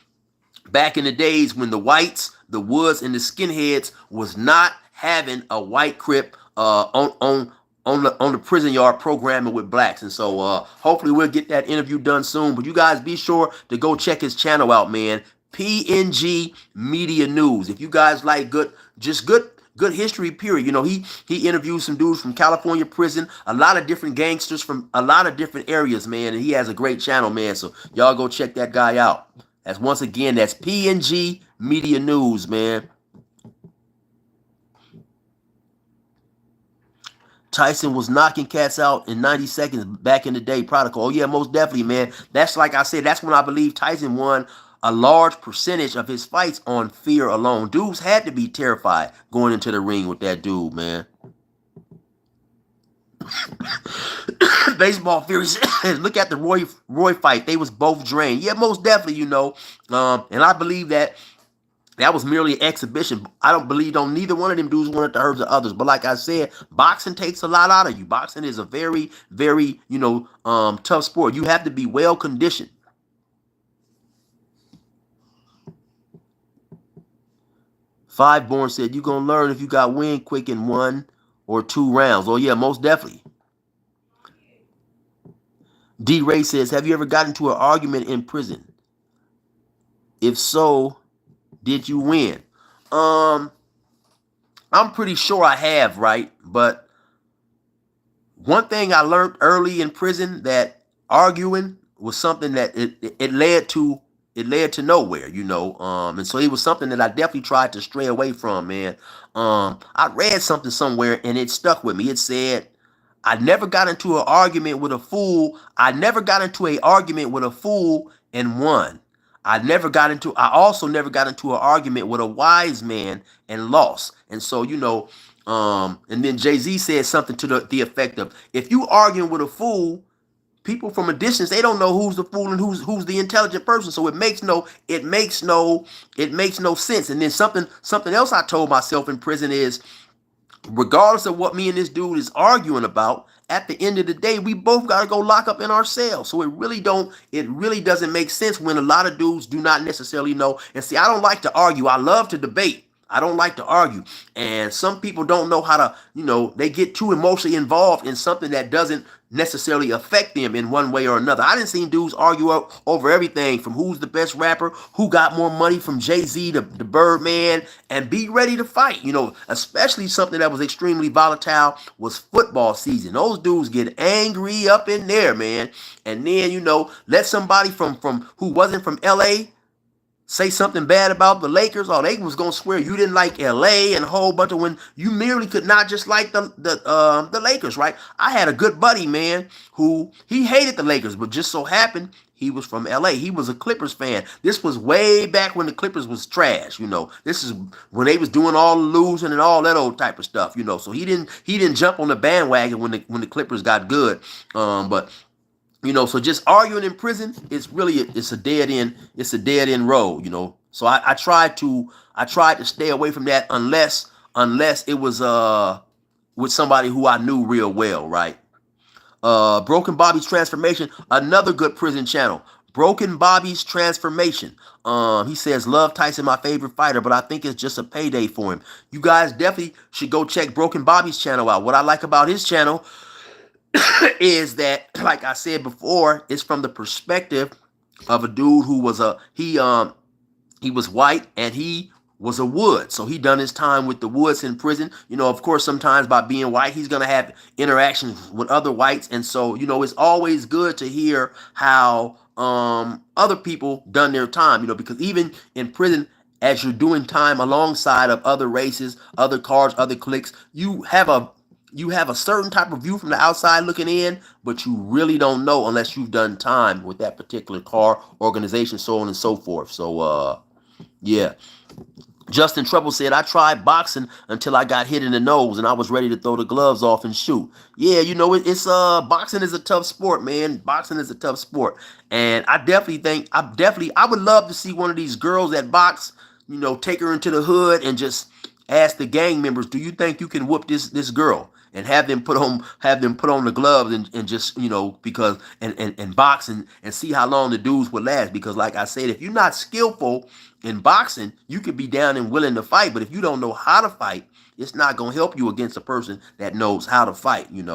back in the days when the whites, the Woods, and the skinheads was not having a white Crip on the prison yard programming with blacks. And so hopefully we'll get that interview done soon. But you guys be sure to go check his channel out, man. PNG Media News. If you guys like good history, period. He interviews some dudes from California prison, a lot of different gangsters from a lot of different areas, man. And he has a great channel, man. So y'all go check that guy out. That's PNG Media News, man. Tyson was knocking cats out in 90 seconds back in the day. Protocol. Oh yeah, most definitely, man. That's like I said, that's when I believe Tyson won a large percentage of his fights on fear alone. Dudes had to be terrified going into the ring with that dude, man. Baseball Fury says, look at the Roy fight. They was both drained. Yeah, most definitely, and I believe that was merely an exhibition. I don't believe neither one of them dudes wanted to hurt the others. But like I said, boxing takes a lot out of you. Boxing is a very, very, tough sport. You have to be well conditioned. Fiveborn said, you going to learn if you got wind quick in 1 or 2 rounds. Oh, yeah, most definitely. D-Ray says, have you ever gotten into an argument in prison? If so, did you win? I'm pretty sure I have, right? But one thing I learned early in prison, that arguing was something that it led to nowhere, and so it was something that I definitely tried to stray away from, man. I read something somewhere and it stuck with me. It said, I never got into an argument with a fool. I never got into an argument with a fool and won. I also never got into an argument with a wise man and lost. And so, and then Jay-Z said something to the effect of, if you arguing with a fool, people from a distance, they don't know who's the fool and who's the intelligent person. So it makes no sense. And then something else I told myself in prison is, regardless of what me and this dude is arguing about, at the end of the day, we both got to go lock up in our cells. So it really doesn't make sense when a lot of dudes do not necessarily know. And see, I don't like to argue. I love to debate. I don't like to argue. And some people don't know how to, they get too emotionally involved in something that doesn't necessarily affect them in one way or another. I didn't see dudes argue over everything from who's the best rapper, who got more money from Jay-Z to Birdman, and be ready to fight. Especially something that was extremely volatile was football season. Those dudes get angry up in there, man. And then, let somebody from who wasn't from LA say something bad about the Lakers, or they was gonna swear you didn't like LA and a whole bunch of, when you merely could not just like the Lakers, right? I had a good buddy, man, who he hated the Lakers, but just so happened he was from LA. He was a Clippers fan. This was way back when the Clippers was trash, This is when they was doing all the losing and all that old type of stuff, So he didn't jump on the bandwagon when the Clippers got good. But so just arguing in prison, it's a dead end. It's a dead end road, So I tried to stay away from that unless it was with somebody who I knew real well, right? Broken Bobby's Transformation, another good prison channel. Broken Bobby's Transformation. He says, love Tyson, my favorite fighter, but I think it's just a payday for him. You guys definitely should go check Broken Bobby's channel out. What I like about his channel is that, like I said before, it's from the perspective of a dude who was he was white and he was a Wood. So he done his time with the Woods in prison. Of course, sometimes by being white, he's going to have interactions with other whites. And so, it's always good to hear how other people done their time, because even in prison, as you're doing time alongside of other races, other cars, other cliques, you have a certain type of view from the outside looking in, but you really don't know unless you've done time with that particular car, organization, so on and so forth. So, yeah. Justin Trouble said, I tried boxing until I got hit in the nose and I was ready to throw the gloves off and shoot. Yeah, it's boxing is a tough sport, man. Boxing is a tough sport. And I would love to see one of these girls that box, take her into the hood and just ask the gang members, do you think you can whoop this girl? And have them put on the gloves and just, because and box and see how long the dudes would last. Because like I said, if you're not skillful in boxing, you could be down and willing to fight. But if you don't know how to fight, it's not going to help you against a person that knows how to fight, And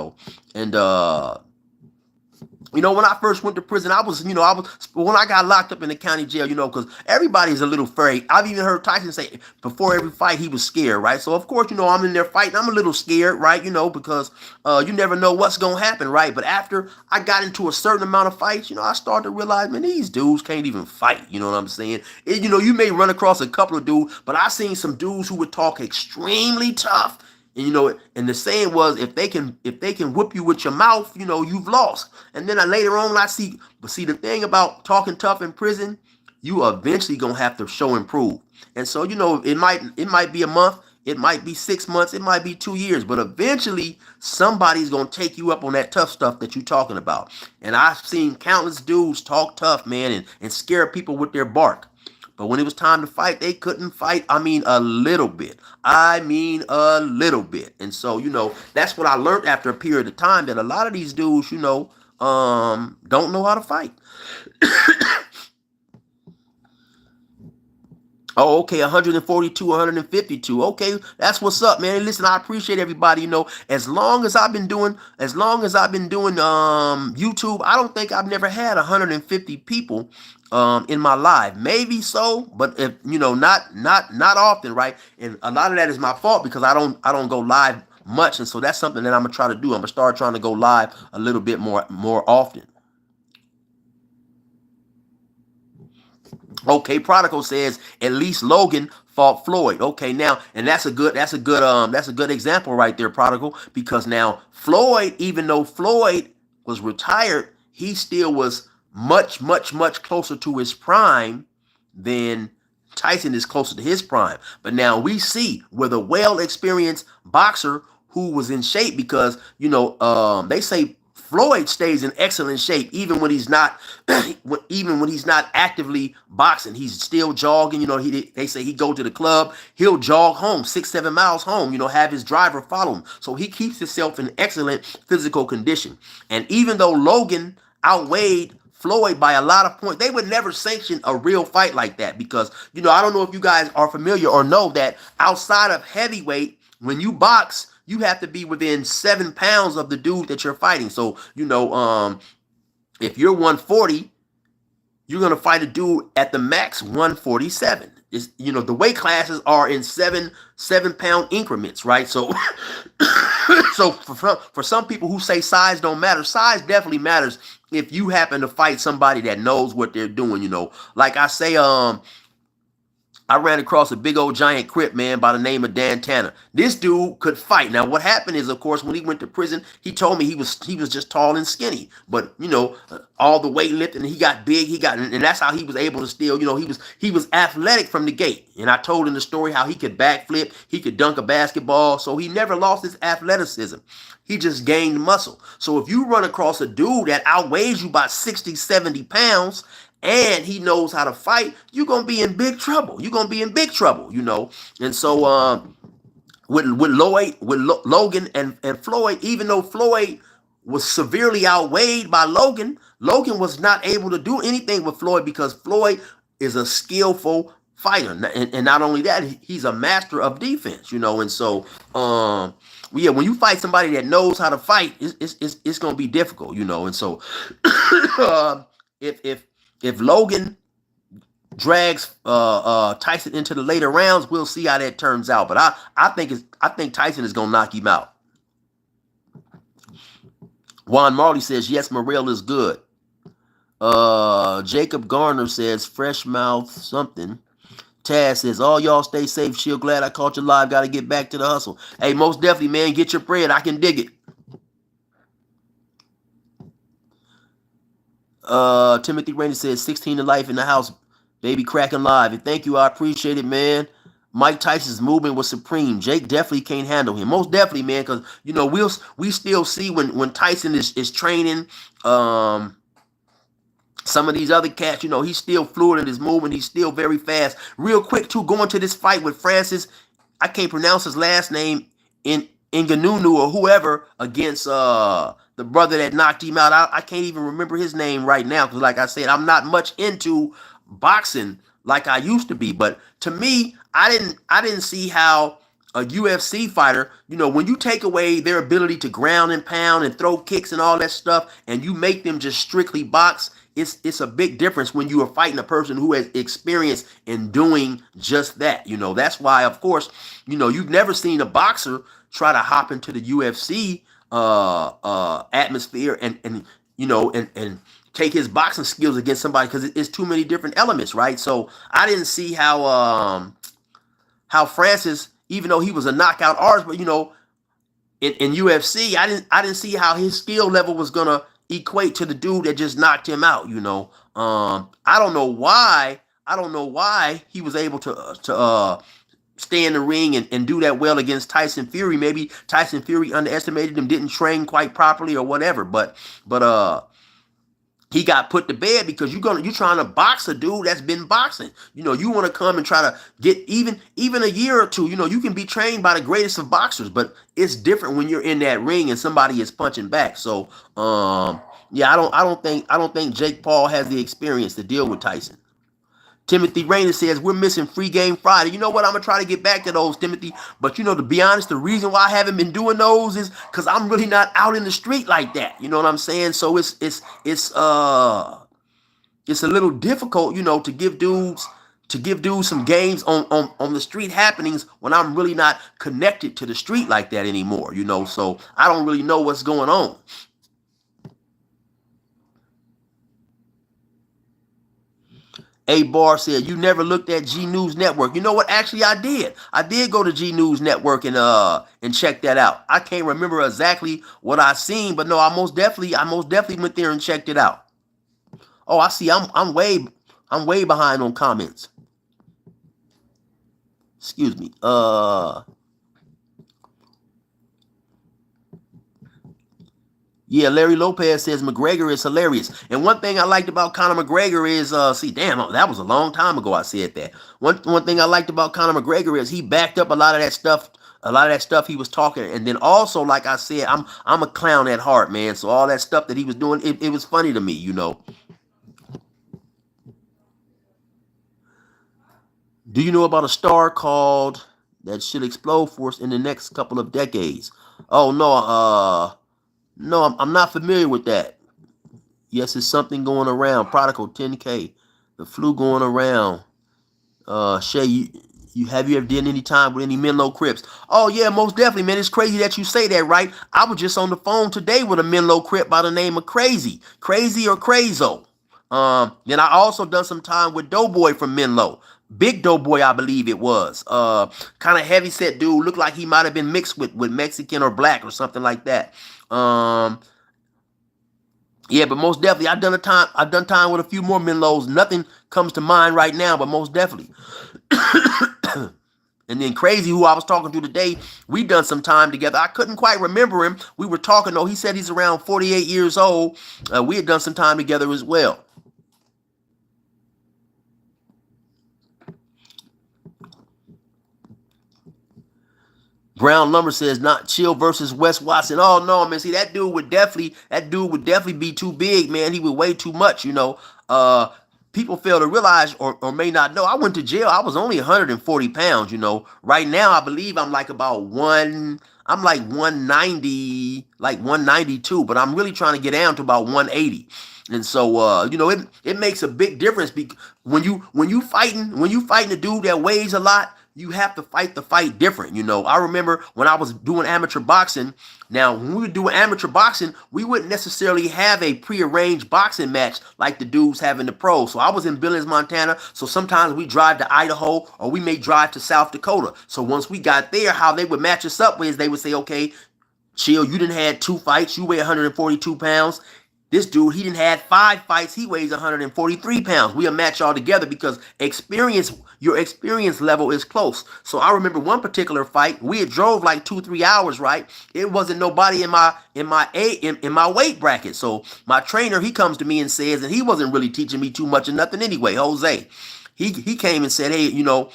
when I first went to prison, when I got locked up in the county jail, because everybody's a little afraid. I've even heard Tyson say before every fight he was scared, right? So of course, I'm in there fighting. I'm a little scared, right? Because you never know what's gonna happen, right? But after I got into a certain amount of fights, I started to realize, man, these dudes can't even fight. You know what I'm saying? You may run across a couple of dudes, but I seen some dudes who would talk extremely tough. And and the saying was, if they can whip you with your mouth, you've lost. And then later on I see, but see, the thing about talking tough in prison, you eventually gonna have to show and prove. And so, it might be a month, it might be 6 months, it might be 2 years, but eventually somebody's gonna take you up on that tough stuff that you're talking about. And I've seen countless dudes talk tough, man, and scare people with their bark. But when it was time to fight, they couldn't fight. A little bit. A little bit. And so, that's what I learned after a period of time, that a lot of these dudes, don't know how to fight. Oh, okay, 142, 152. Okay, that's what's up, man. Listen, I appreciate everybody. As long as I've been doing YouTube, I don't think I've never had 150 people in my live. Maybe so, but if not often, right? And a lot of that is my fault because I don't go live much, and so that's something that I'm gonna try to do. I'm gonna start trying to go live a little bit more often. Okay, Prodigal says at least Logan fought Floyd. Okay, now, and that's a good example right there, Prodigal, because now Floyd, even though Floyd was retired, he still was much, much, much closer to his prime than Tyson is closer to his prime. But now we see with a well-experienced boxer who was in shape, because they say Floyd stays in excellent shape even when he's not actively boxing. He's still jogging. They say he go to the club, he'll jog home 6-7 miles home. Have his driver follow him, so he keeps himself in excellent physical condition. And even though Logan outweighed Floyd by a lot of points. They would never sanction a real fight like that because, I don't know if you guys are familiar or know that outside of heavyweight, when you box, you have to be within 7 pounds of the dude that you're fighting. So, if you're 140, you're going to fight a dude at the max 147. The weight classes are in 7 pound increments, right? So so for some people who say size don't matter, size definitely matters if you happen to fight somebody that knows what they're doing. Like I say, I ran across a big old giant crip, man, by the name of Dan Tanner. This dude could fight. Now, what happened is, of course, when he went to prison, he told me he was just tall and skinny. But all the weightlifting, he got big. And that's how he was able to still, he was athletic from the gate. And I told him the story how he could backflip, he could dunk a basketball. So he never lost his athleticism. He just gained muscle. So if you run across a dude that outweighs you by 60, 70 pounds, and he knows how to fight, you're going to be in big trouble. And so with Logan and Floyd, even though Floyd was severely outweighed by Logan was not able to do anything with Floyd because Floyd is a skillful fighter. And not only that, he's a master of defense, And so, when you fight somebody that knows how to fight, it's going to be difficult, And so if Logan drags Tyson into the later rounds, we'll see how that turns out. But I think Tyson is gonna knock him out. Juan Marley says yes, Morrell is good. Jacob Garner says fresh mouth something. Taz says all y'all stay safe. Shield, glad I caught you live. Got to get back to the hustle. Hey, most definitely, man. Get your bread. I can dig it. Timothy Rainey says 16 to life in the house, baby cracking live. And thank you, I appreciate it, man. Mike Tyson's movement was supreme. Jake definitely can't handle him. Most definitely, man, because we still see when Tyson is training, some of these other cats, he's still fluid in his movement. He's still very fast. Real quick, too, going to this fight with Francis, I can't pronounce his last name, Ngannou or whoever, against the brother that knocked him out. I can't even remember his name right now because, like I said, I'm not much into boxing like I used to be. But to me, I didn't see how a UFC fighter, when you take away their ability to ground and pound and throw kicks and all that stuff, and you make them just strictly box, it's a big difference when you are fighting a person who has experience in doing just that. That's why, of course, you've never seen a boxer try to hop into the UFC atmosphere and take his boxing skills against somebody because it's too many different elements, right? So I didn't see how Francis, even though he was a knockout artist, but in UFC, I didn't see how his skill level was gonna equate to the dude that just knocked him out. I don't know why he was able to stay in the ring and do that well against Tyson Fury. Maybe Tyson Fury underestimated him, didn't train quite properly or whatever. But he got put to bed because you're trying to box a dude that's been boxing. You want to come and try to get even a year or two. You can be trained by the greatest of boxers, but it's different when you're in that ring and somebody is punching back. So I don't think Jake Paul has the experience to deal with Tyson. Timothy Rainer says, we're missing Free Game Friday. You know what? I'm going to try to get back to those, Timothy. But, to be honest, the reason why I haven't been doing those is because I'm really not out in the street like that. You know what I'm saying? So it's a little difficult, to give dudes some games on the street happenings when I'm really not connected to the street like that anymore, So I don't really know what's going on. A Bar said, you never looked at G News Network. You know what? Actually, I did. I did go to G News Network and check that out. I can't remember exactly what I seen, but no, I most definitely went there and checked it out. Oh, I see. I'm way behind on comments. Excuse me. Yeah, Larry Lopez says McGregor is hilarious. And one thing I liked about Conor McGregor is, that was a long time ago I said that. One thing I liked about Conor McGregor is he backed up a lot of that stuff he was talking. And then also, like I said, I'm a clown at heart, man. So all that stuff that he was doing, it was funny to me, Do you know about a star called that should explode for us in the next couple of decades? Oh no, no, I'm not familiar with that. Yes, it's something going around. Prodigal 10K, the flu going around. Shay, you have you ever did any time with any Menlo Crips? Oh yeah, most definitely, man. It's crazy that you say that, right? I was just on the phone today with a Menlo Crip by the name of Crazy or Crazo. Then I also done some time with Doughboy from Menlo. Big Doughboy, I believe it was. Kind of heavy set dude. Looked like he might have been mixed with Mexican or black or something like that. Yeah, but most definitely, I've done time with a few more Menlos. Nothing comes to mind right now, but most definitely. And then Crazy, who I was talking to today, we done some time together. I couldn't quite remember him. We were talking though. He said he's around 48 years old. We had done some time together as well. Brown Lumber says not Chill versus Wes Watson. Oh no, man. See, that dude would definitely be too big, man. He would weigh too much, you know. People fail to realize or may not know. I went to jail. I was only 140 pounds, you know. Right now, I believe I'm like I'm like 190, like 192, but I'm really trying to get down to about 180. And so you know, it makes a big difference when you fighting a dude that weighs a lot, you have to fight the fight different. You know, I remember when I was doing amateur boxing. Now, when we were doing amateur boxing, we wouldn't necessarily have a prearranged boxing match like the dudes have in the pros. So I was in Billings, Montana. So sometimes we drive to Idaho or we may drive to South Dakota. So once we got there, how they would match us up with is they would say, okay, Chill, you didn't had 2 fights. You weigh 142 pounds. This dude, he didn't had 5 fights. He weighs 143 pounds. We'll match all together because your experience level is close. So I remember one particular fight. We had drove like 2-3 hours, right? It wasn't nobody in my weight bracket. So my trainer, he comes to me and says, and he wasn't really teaching me too much or nothing anyway. Jose, he came and said, hey, you know,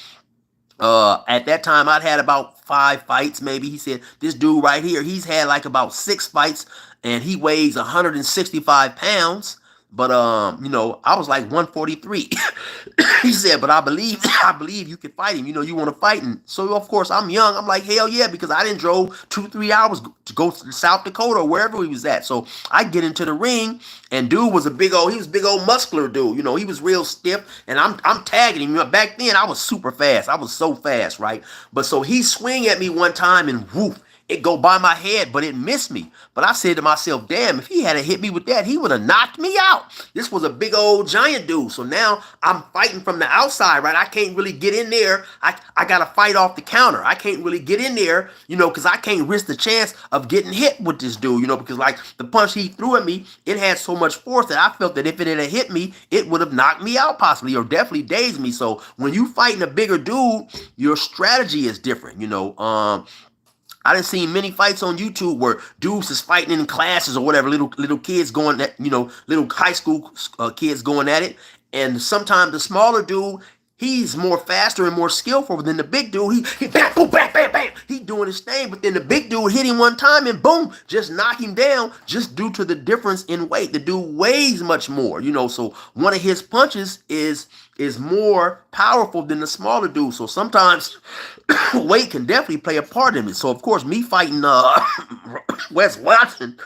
at that time, I'd had about 5 fights, maybe. He said, this dude right here, he's had like about 6 fights, and he weighs 165 pounds. But you know, I was like 143. He said, but I believe I believe you can fight him. You know, you want to fight him. So of course I'm young. I'm like, hell yeah, because I didn't drove 2-3 hours to go to South Dakota or wherever he was at. So I get into the ring, and dude was he was a big old muscular dude. You know, he was real stiff, and I'm tagging him. You know, back then I was super fast. I was so fast, right? But so he swing at me one time and woof, it go by my head, but it missed me. But I said to myself, damn, if he had hit me with that, he would have knocked me out. This was a big old giant dude. So now I'm fighting from the outside, right? I can't really get in there. I got to fight off the counter. I can't really get in there, you know, because I can't risk the chance of getting hit with this dude, you know, because like the punch he threw at me, it had so much force that I felt that if it had hit me, it would have knocked me out possibly or definitely dazed me. So when you fighting a bigger dude, your strategy is different, you know. I done seen many fights on YouTube where dudes is fighting in classes or whatever, little kids going at, you know, little high school kids going at it, and sometimes the smaller dude, he's more faster and more skillful than the big dude. He bam, boom, bam, bam, bam. He doing his thing, but then the big dude hit him one time and boom, just knock him down just due to the difference in weight. The dude weighs much more, you know, so one of his punches is more powerful than the smaller dude. So sometimes weight can definitely play a part in it. So of course, me fighting Wes Watson,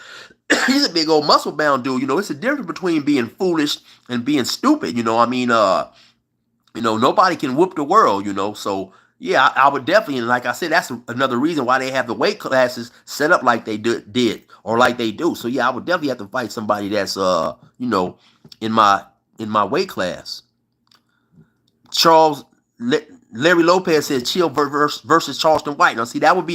he's a big old muscle bound dude. You know, it's a difference between being foolish and being stupid. You know, I mean, you know, nobody can whoop the world, you know. So yeah, I would definitely, and like I said, that's another reason why they have the weight classes set up like they did or like they do. So yeah, I would definitely have to fight somebody that's you know, in my weight class. Charles Larry Lopez says Chill versus Charleston White. Now see, that would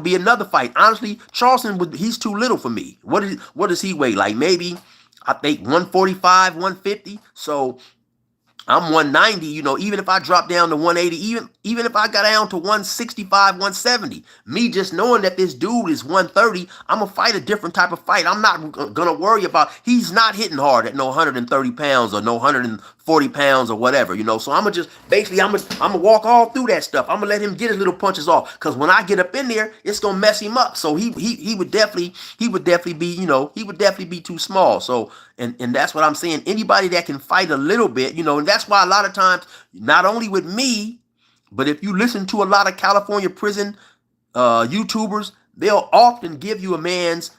be another fight. Honestly, he's too little for me. What does he weigh? Like maybe I think 145, 150. So I'm 190, you know, even if I drop down to 180, even if I got down to 165, 170, me just knowing that this dude is 130, I'm going to fight a different type of fight. I'm not going to worry about, he's not hitting hard at no 130 pounds or no 140 pounds or whatever, you know. So I'm going to just, basically, I'm going to walk all through that stuff. I'm going to let him get his little punches off because when I get up in there, it's going to mess him up. So he would definitely be, you know, he would definitely be too small. So, and that's what I'm saying. Anybody that can fight a little bit, you know, and that's why a lot of times, not only with me, But if you listen to a lot of California prison YouTubers, they'll often give you a man's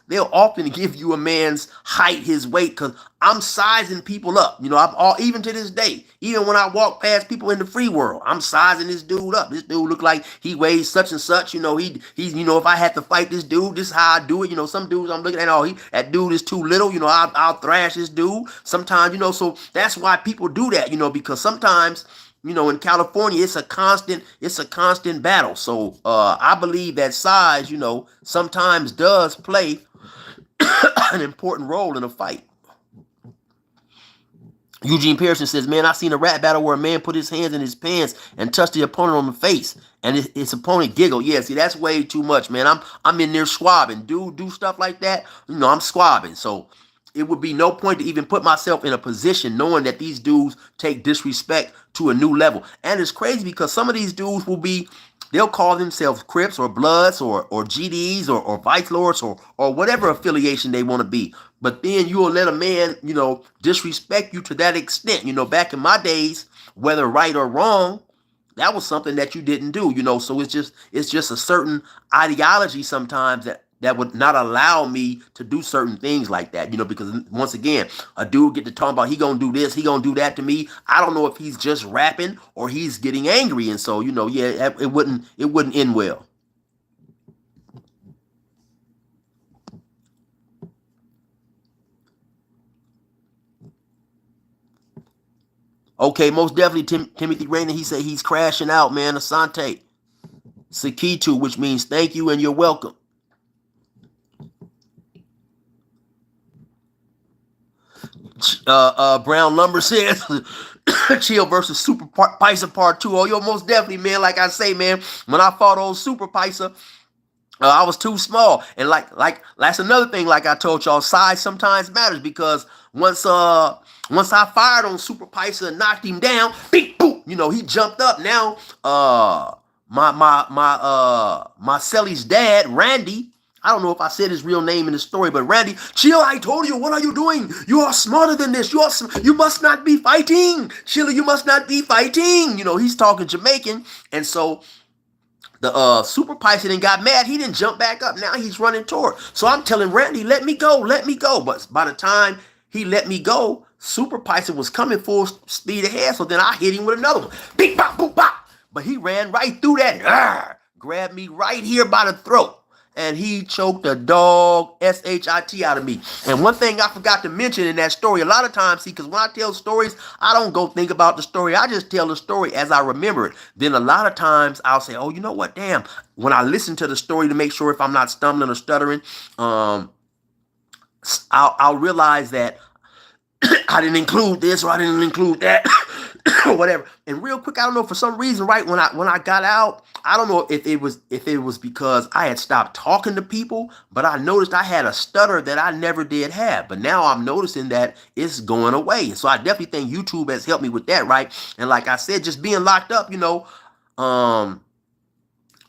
height, his weight, because I'm sizing people up. You know, even to this day, even when I walk past people in the free world, I'm sizing this dude up. This dude look like he weighs such and such. You know, he's you know, if I had to fight this dude, this is how I do it. You know, some dudes I'm looking at, oh, that dude is too little. You know, I'll thrash this dude. Sometimes, you know, so that's why people do that. You know, because sometimes, you know, in California, it's a constant battle. So I believe that size, you know, sometimes does play an important role in a fight. Eugene Pearson says, man, I seen a rap battle where a man put his hands in his pants and touched the opponent on the face, and his opponent giggled. Yeah, see, that's way too much, man. I'm in there squabbing. Do stuff like that, you know, I'm squabbing. So it would be no point to even put myself in a position knowing that these dudes take disrespect to a new level. And it's crazy because some of these dudes they'll call themselves Crips or Bloods or GDs or Vice Lords or whatever affiliation they want to be. But then you'll let a man, you know, disrespect you to that extent. You know, back in my days, whether right or wrong, that was something that you didn't do, you know. So it's just a certain ideology sometimes that would not allow me to do certain things like that, you know, because once again, a dude get to talk about he gonna do this, he gonna do that to me. I don't know if he's just rapping or he's getting angry, and so, you know, yeah, it wouldn't end well. Okay, most definitely Timothy Rainer, he said he's crashing out, man. Asante Sikitu, which means thank you and you're welcome. Brown Lumber says Chill versus Super Paisa Part 2. Oh, yo, most definitely, man. Like I say, man, when I fought old Super Paisa, I was too small, and like that's another thing. Like I told y'all, size sometimes matters because once I fired on Super Paisa and knocked him down, beep boop, you know, he jumped up. Now my Selly's dad, Randy. I don't know if I said his real name in the story, but Randy, Chill, I told you, what are you doing? You are smarter than this. You must not be fighting. Chill, you must not be fighting. You know, he's talking Jamaican, and so the Super Python got mad. He didn't jump back up. Now he's running toward. So I'm telling Randy, let me go, let me go. But by the time he let me go, Super Python was coming full speed ahead. So then I hit him with another one. Beep, bop, boop, bop. But he ran right through that. Grabbed me right here by the throat. And he choked the dog shit out of me. And one thing I forgot to mention in that story, a lot of times, see, because when I tell stories, I don't go think about the story. I just tell the story as I remember it. Then a lot of times I'll say, oh, you know what? Damn. When I listen to the story to make sure if I'm not stumbling or stuttering, I'll realize that I didn't include this or I didn't include that. Or whatever. And real quick, I don't know, for some reason, right when I got out, I don't know if it was because I had stopped talking to people, but I noticed I had a stutter that I never did have. But now I'm noticing that it's going away. So I definitely think YouTube has helped me with that, right? And like I said, just being locked up, you know,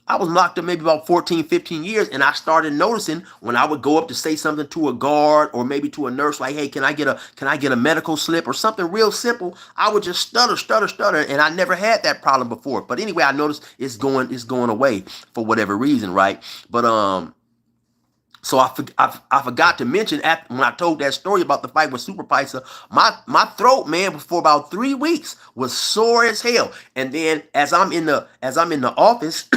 I was locked up maybe about 14, 15 years, and I started noticing when I would go up to say something to a guard or maybe to a nurse, like, hey, can I get a medical slip or something real simple? I would just stutter, and I never had that problem before. But anyway, I noticed it's going away for whatever reason, right? But so I forgot to mention when I told that story about the fight with Super Paisa, my throat, man, for about 3 weeks was sore as hell. And then as I'm in the office,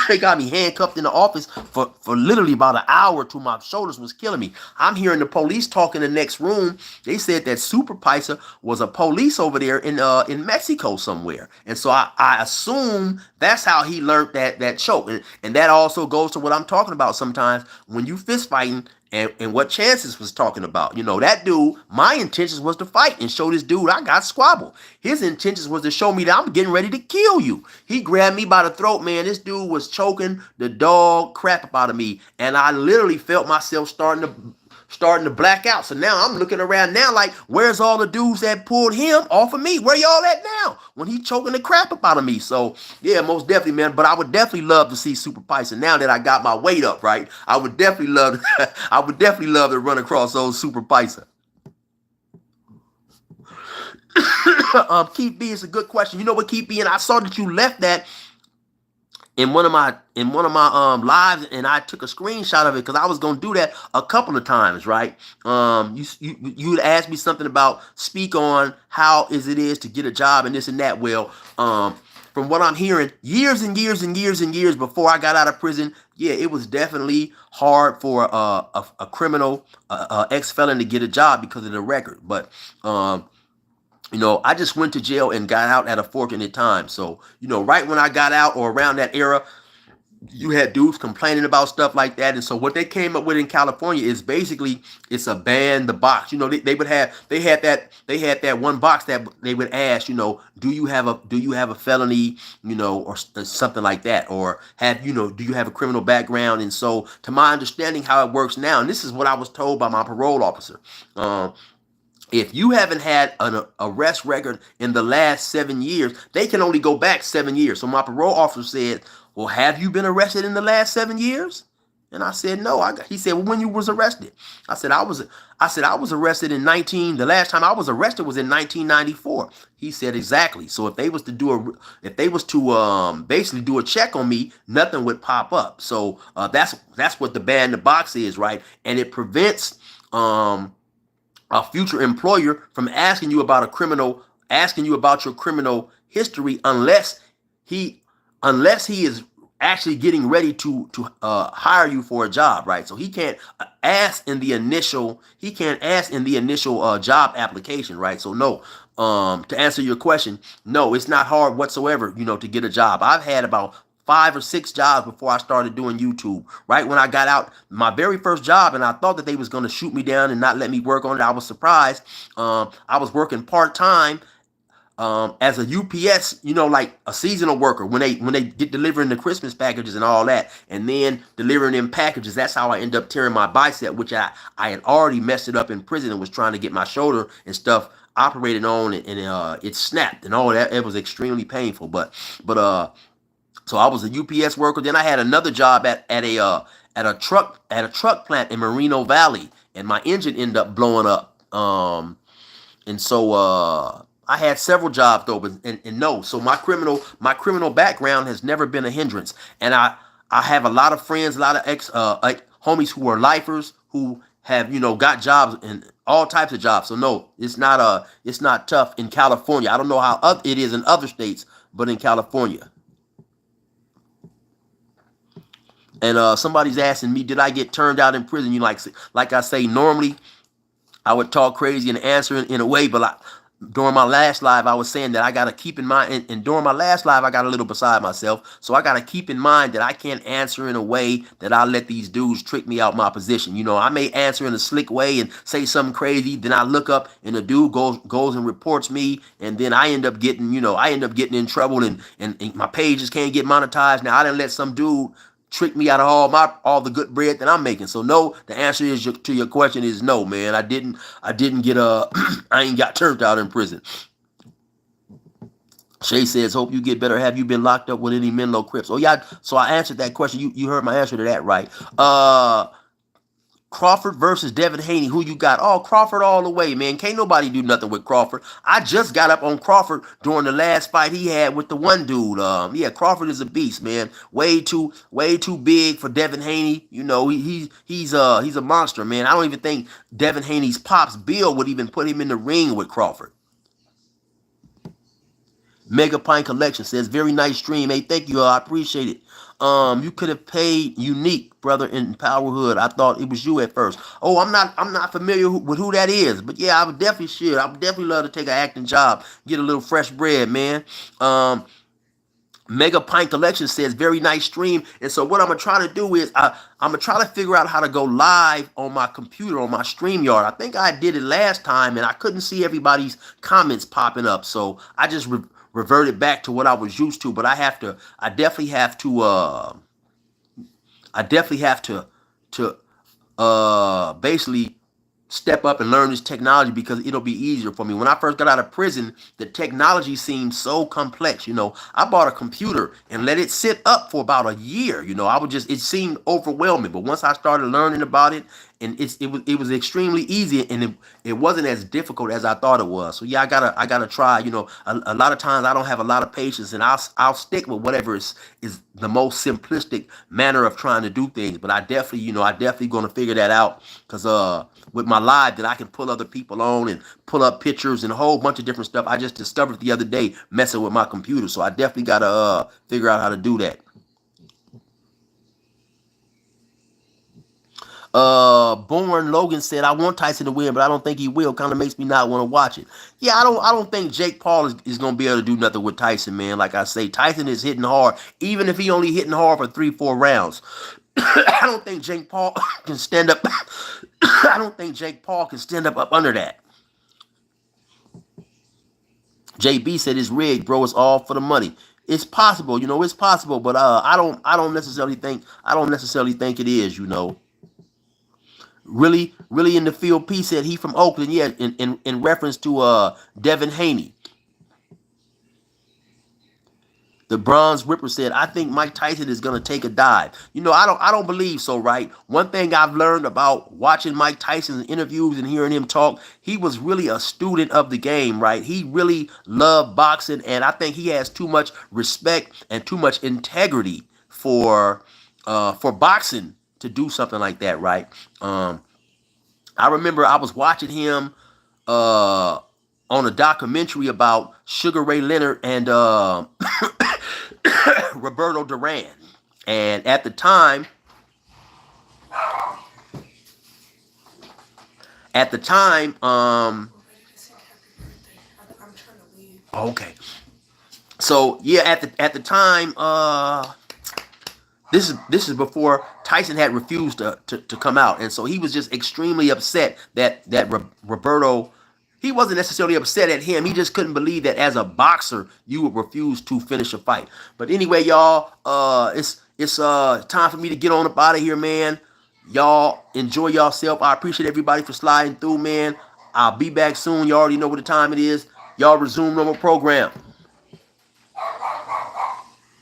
they got me handcuffed in the office for literally about an hour till my shoulders was killing me. I'm hearing the police talk in the next room. They said that Super Paisa was a police over there in Mexico somewhere. And so I assume that's how he learned that choke. And that also goes to what I'm talking about sometimes when you fist fighting and what Chances was talking about. You know, that dude, my intentions was to fight and show this dude I got squabble. His intentions was to show me that I'm getting ready to kill you. He grabbed me by the throat, man. This dude was choking the dog crap up out of me. And I literally felt myself starting to black out. So now I'm looking around now like, where's all the dudes that pulled him off of me? Where y'all at now? When he choking the crap up out of me. So yeah, most definitely, man. But I would definitely love to see Super Python now that I got my weight up, right? I would definitely love to run across those Super Python. Keith B is a good question. You know what, Keith B, and I saw that you left that in one of my lives, and I took a screenshot of it because I was gonna do that a couple of times, right? You'd ask me something about speak on how it is to get a job and this and that. Well, from what I'm hearing, years and years and years and years before I got out of prison, yeah, it was definitely hard for a criminal, ex-felon to get a job because of the record. But I just went to jail and got out at a fortunate time. So, right when I got out or around that era, you had dudes complaining about stuff like that. And so what they came up with in California is basically it's a ban the box. They had that one box that they would ask, do you have a felony, or something like that, or do you have a criminal background? And so to my understanding how it works now, and this is what I was told by my parole officer, if you haven't had an arrest record in the last 7 years, they can only go back 7 years. So my parole officer said, well, have you been arrested in the last 7 years? And I said, no. He said, well, when you was arrested? I said I was arrested in 19. The last time I was arrested was in 1994. He said, exactly. So if they was to basically do a check on me, nothing would pop up. So that's what the ban in the box is, right? And it prevents a future employer from asking you about your criminal history unless he is actually getting ready to hire you for a job, right? So he can't ask in the initial job application, right? So no, to answer your question, no, it's not hard whatsoever, to get a job. I've had about 5 or 6 jobs before I started doing YouTube. Right when I got out, my very first job, and I thought that they was going to shoot me down and not let me work on it. I was surprised. I was working part time as a UPS, like a seasonal worker when they get delivering the Christmas packages and all that, and then delivering them packages. That's how I end up tearing my bicep, which I had already messed it up in prison and was trying to get my shoulder and stuff operated on, and it snapped and all that. It was extremely painful, but so I was a UPS worker. Then I had another job at a truck plant in Moreno Valley, and my engine ended up blowing up. And so I had several jobs though, and no, so my criminal background has never been a hindrance. And I have a lot of friends, a lot of homies who are lifers who have got jobs and all types of jobs. So no, it's not tough in California. I don't know how it is in other states, but in California. And somebody's asking me, did I get turned out in prison? Like I say, normally I would talk crazy and answer in a way, but during my last live, I was saying that I got to keep in mind, and during my last live, I got a little beside myself, so I got to keep in mind that I can't answer in a way that I let these dudes trick me out my position. I may answer in a slick way and say something crazy, then I look up and the dude goes and reports me, and then I end up getting in trouble, and my pages can't get monetized. Now I didn't let some dude trick me out of all the good bread that I'm making. So no, the answer to your question is no, man. I didn't get I ain't got turned out in prison. Shay says, hope you get better. Have you been locked up with any Menlo Crips? Oh yeah, so I answered that question. You heard my answer to that, right? Crawford versus Devin Haney. Who you got? Oh, Crawford all the way, man. Can't nobody do nothing with Crawford. I just got up on Crawford during the last fight he had with the one dude. Yeah, Crawford is a beast, man. Way too big for Devin Haney. He's a monster, man. I don't even think Devin Haney's pops Bill would even put him in the ring with Crawford. Mega Pine Collection says, very nice stream. Hey, thank you. I appreciate it. You could have paid Unique, brother, in Powerhood. I thought it was you at first. Oh, I'm not familiar with who that is, but yeah, I would definitely love to take an acting job, get a little fresh bread, man. Mega Pint Collection says, very nice stream. And so what I'm going to try to do is I'm going to try to figure out how to go live on my computer, on my StreamYard. I think I did it last time and I couldn't see everybody's comments popping up. So I just reverted back to what I was used to. But I definitely have to basically step up and learn this technology because it'll be easier for me. When I first got out of prison, the technology seemed so complex. I bought a computer and let it sit up for about a year. It seemed overwhelming. But once I started learning about it and it was extremely easy, and it wasn't as difficult as I thought it was. So yeah, I gotta try. A lot of times I don't have a lot of patience, and I'll stick with whatever is the most simplistic manner of trying to do things. But I definitely gonna figure that out, because with my live that I can pull other people on and pull up pictures and a whole bunch of different stuff. I just discovered the other day messing with my computer, so I definitely gotta figure out how to do that. Born Logan said, "I want Tyson to win, but I don't think he will. Kind of makes me not want to watch it." Yeah, I don't think Jake Paul is gonna be able to do nothing with Tyson, man. Like I say, Tyson is hitting hard, even if he only hitting hard for 3-4 rounds. I don't think Jake Paul can stand up. I don't think Jake Paul can stand up under that. JB said it's rigged, bro. It's all for the money. It's possible, it's possible, but I don't necessarily think it is. Really in the field. P said he from Oakland, yeah, in reference to Devin Haney. The Bronze Ripper said, "I think Mike Tyson is gonna take a dive." I don't believe so, right? One thing I've learned about watching Mike Tyson's interviews and hearing him talk, he was really a student of the game, right? He really loved boxing, and I think he has too much respect and too much integrity for boxing to do something like that, right? I remember I was watching him uh, on a documentary about Sugar Ray Leonard and Roberto Duran. And at the time, okay. So yeah, at the time, this is before Tyson had refused to come out, and so he was just extremely upset that Roberto. He wasn't necessarily upset at him. He just couldn't believe that as a boxer you would refuse to finish a fight. But anyway, y'all, it's time for me to get on up out of here, man. Y'all enjoy yourself. I appreciate everybody for sliding through, man. I'll be back soon. You already know what the time it is. Y'all resume normal program.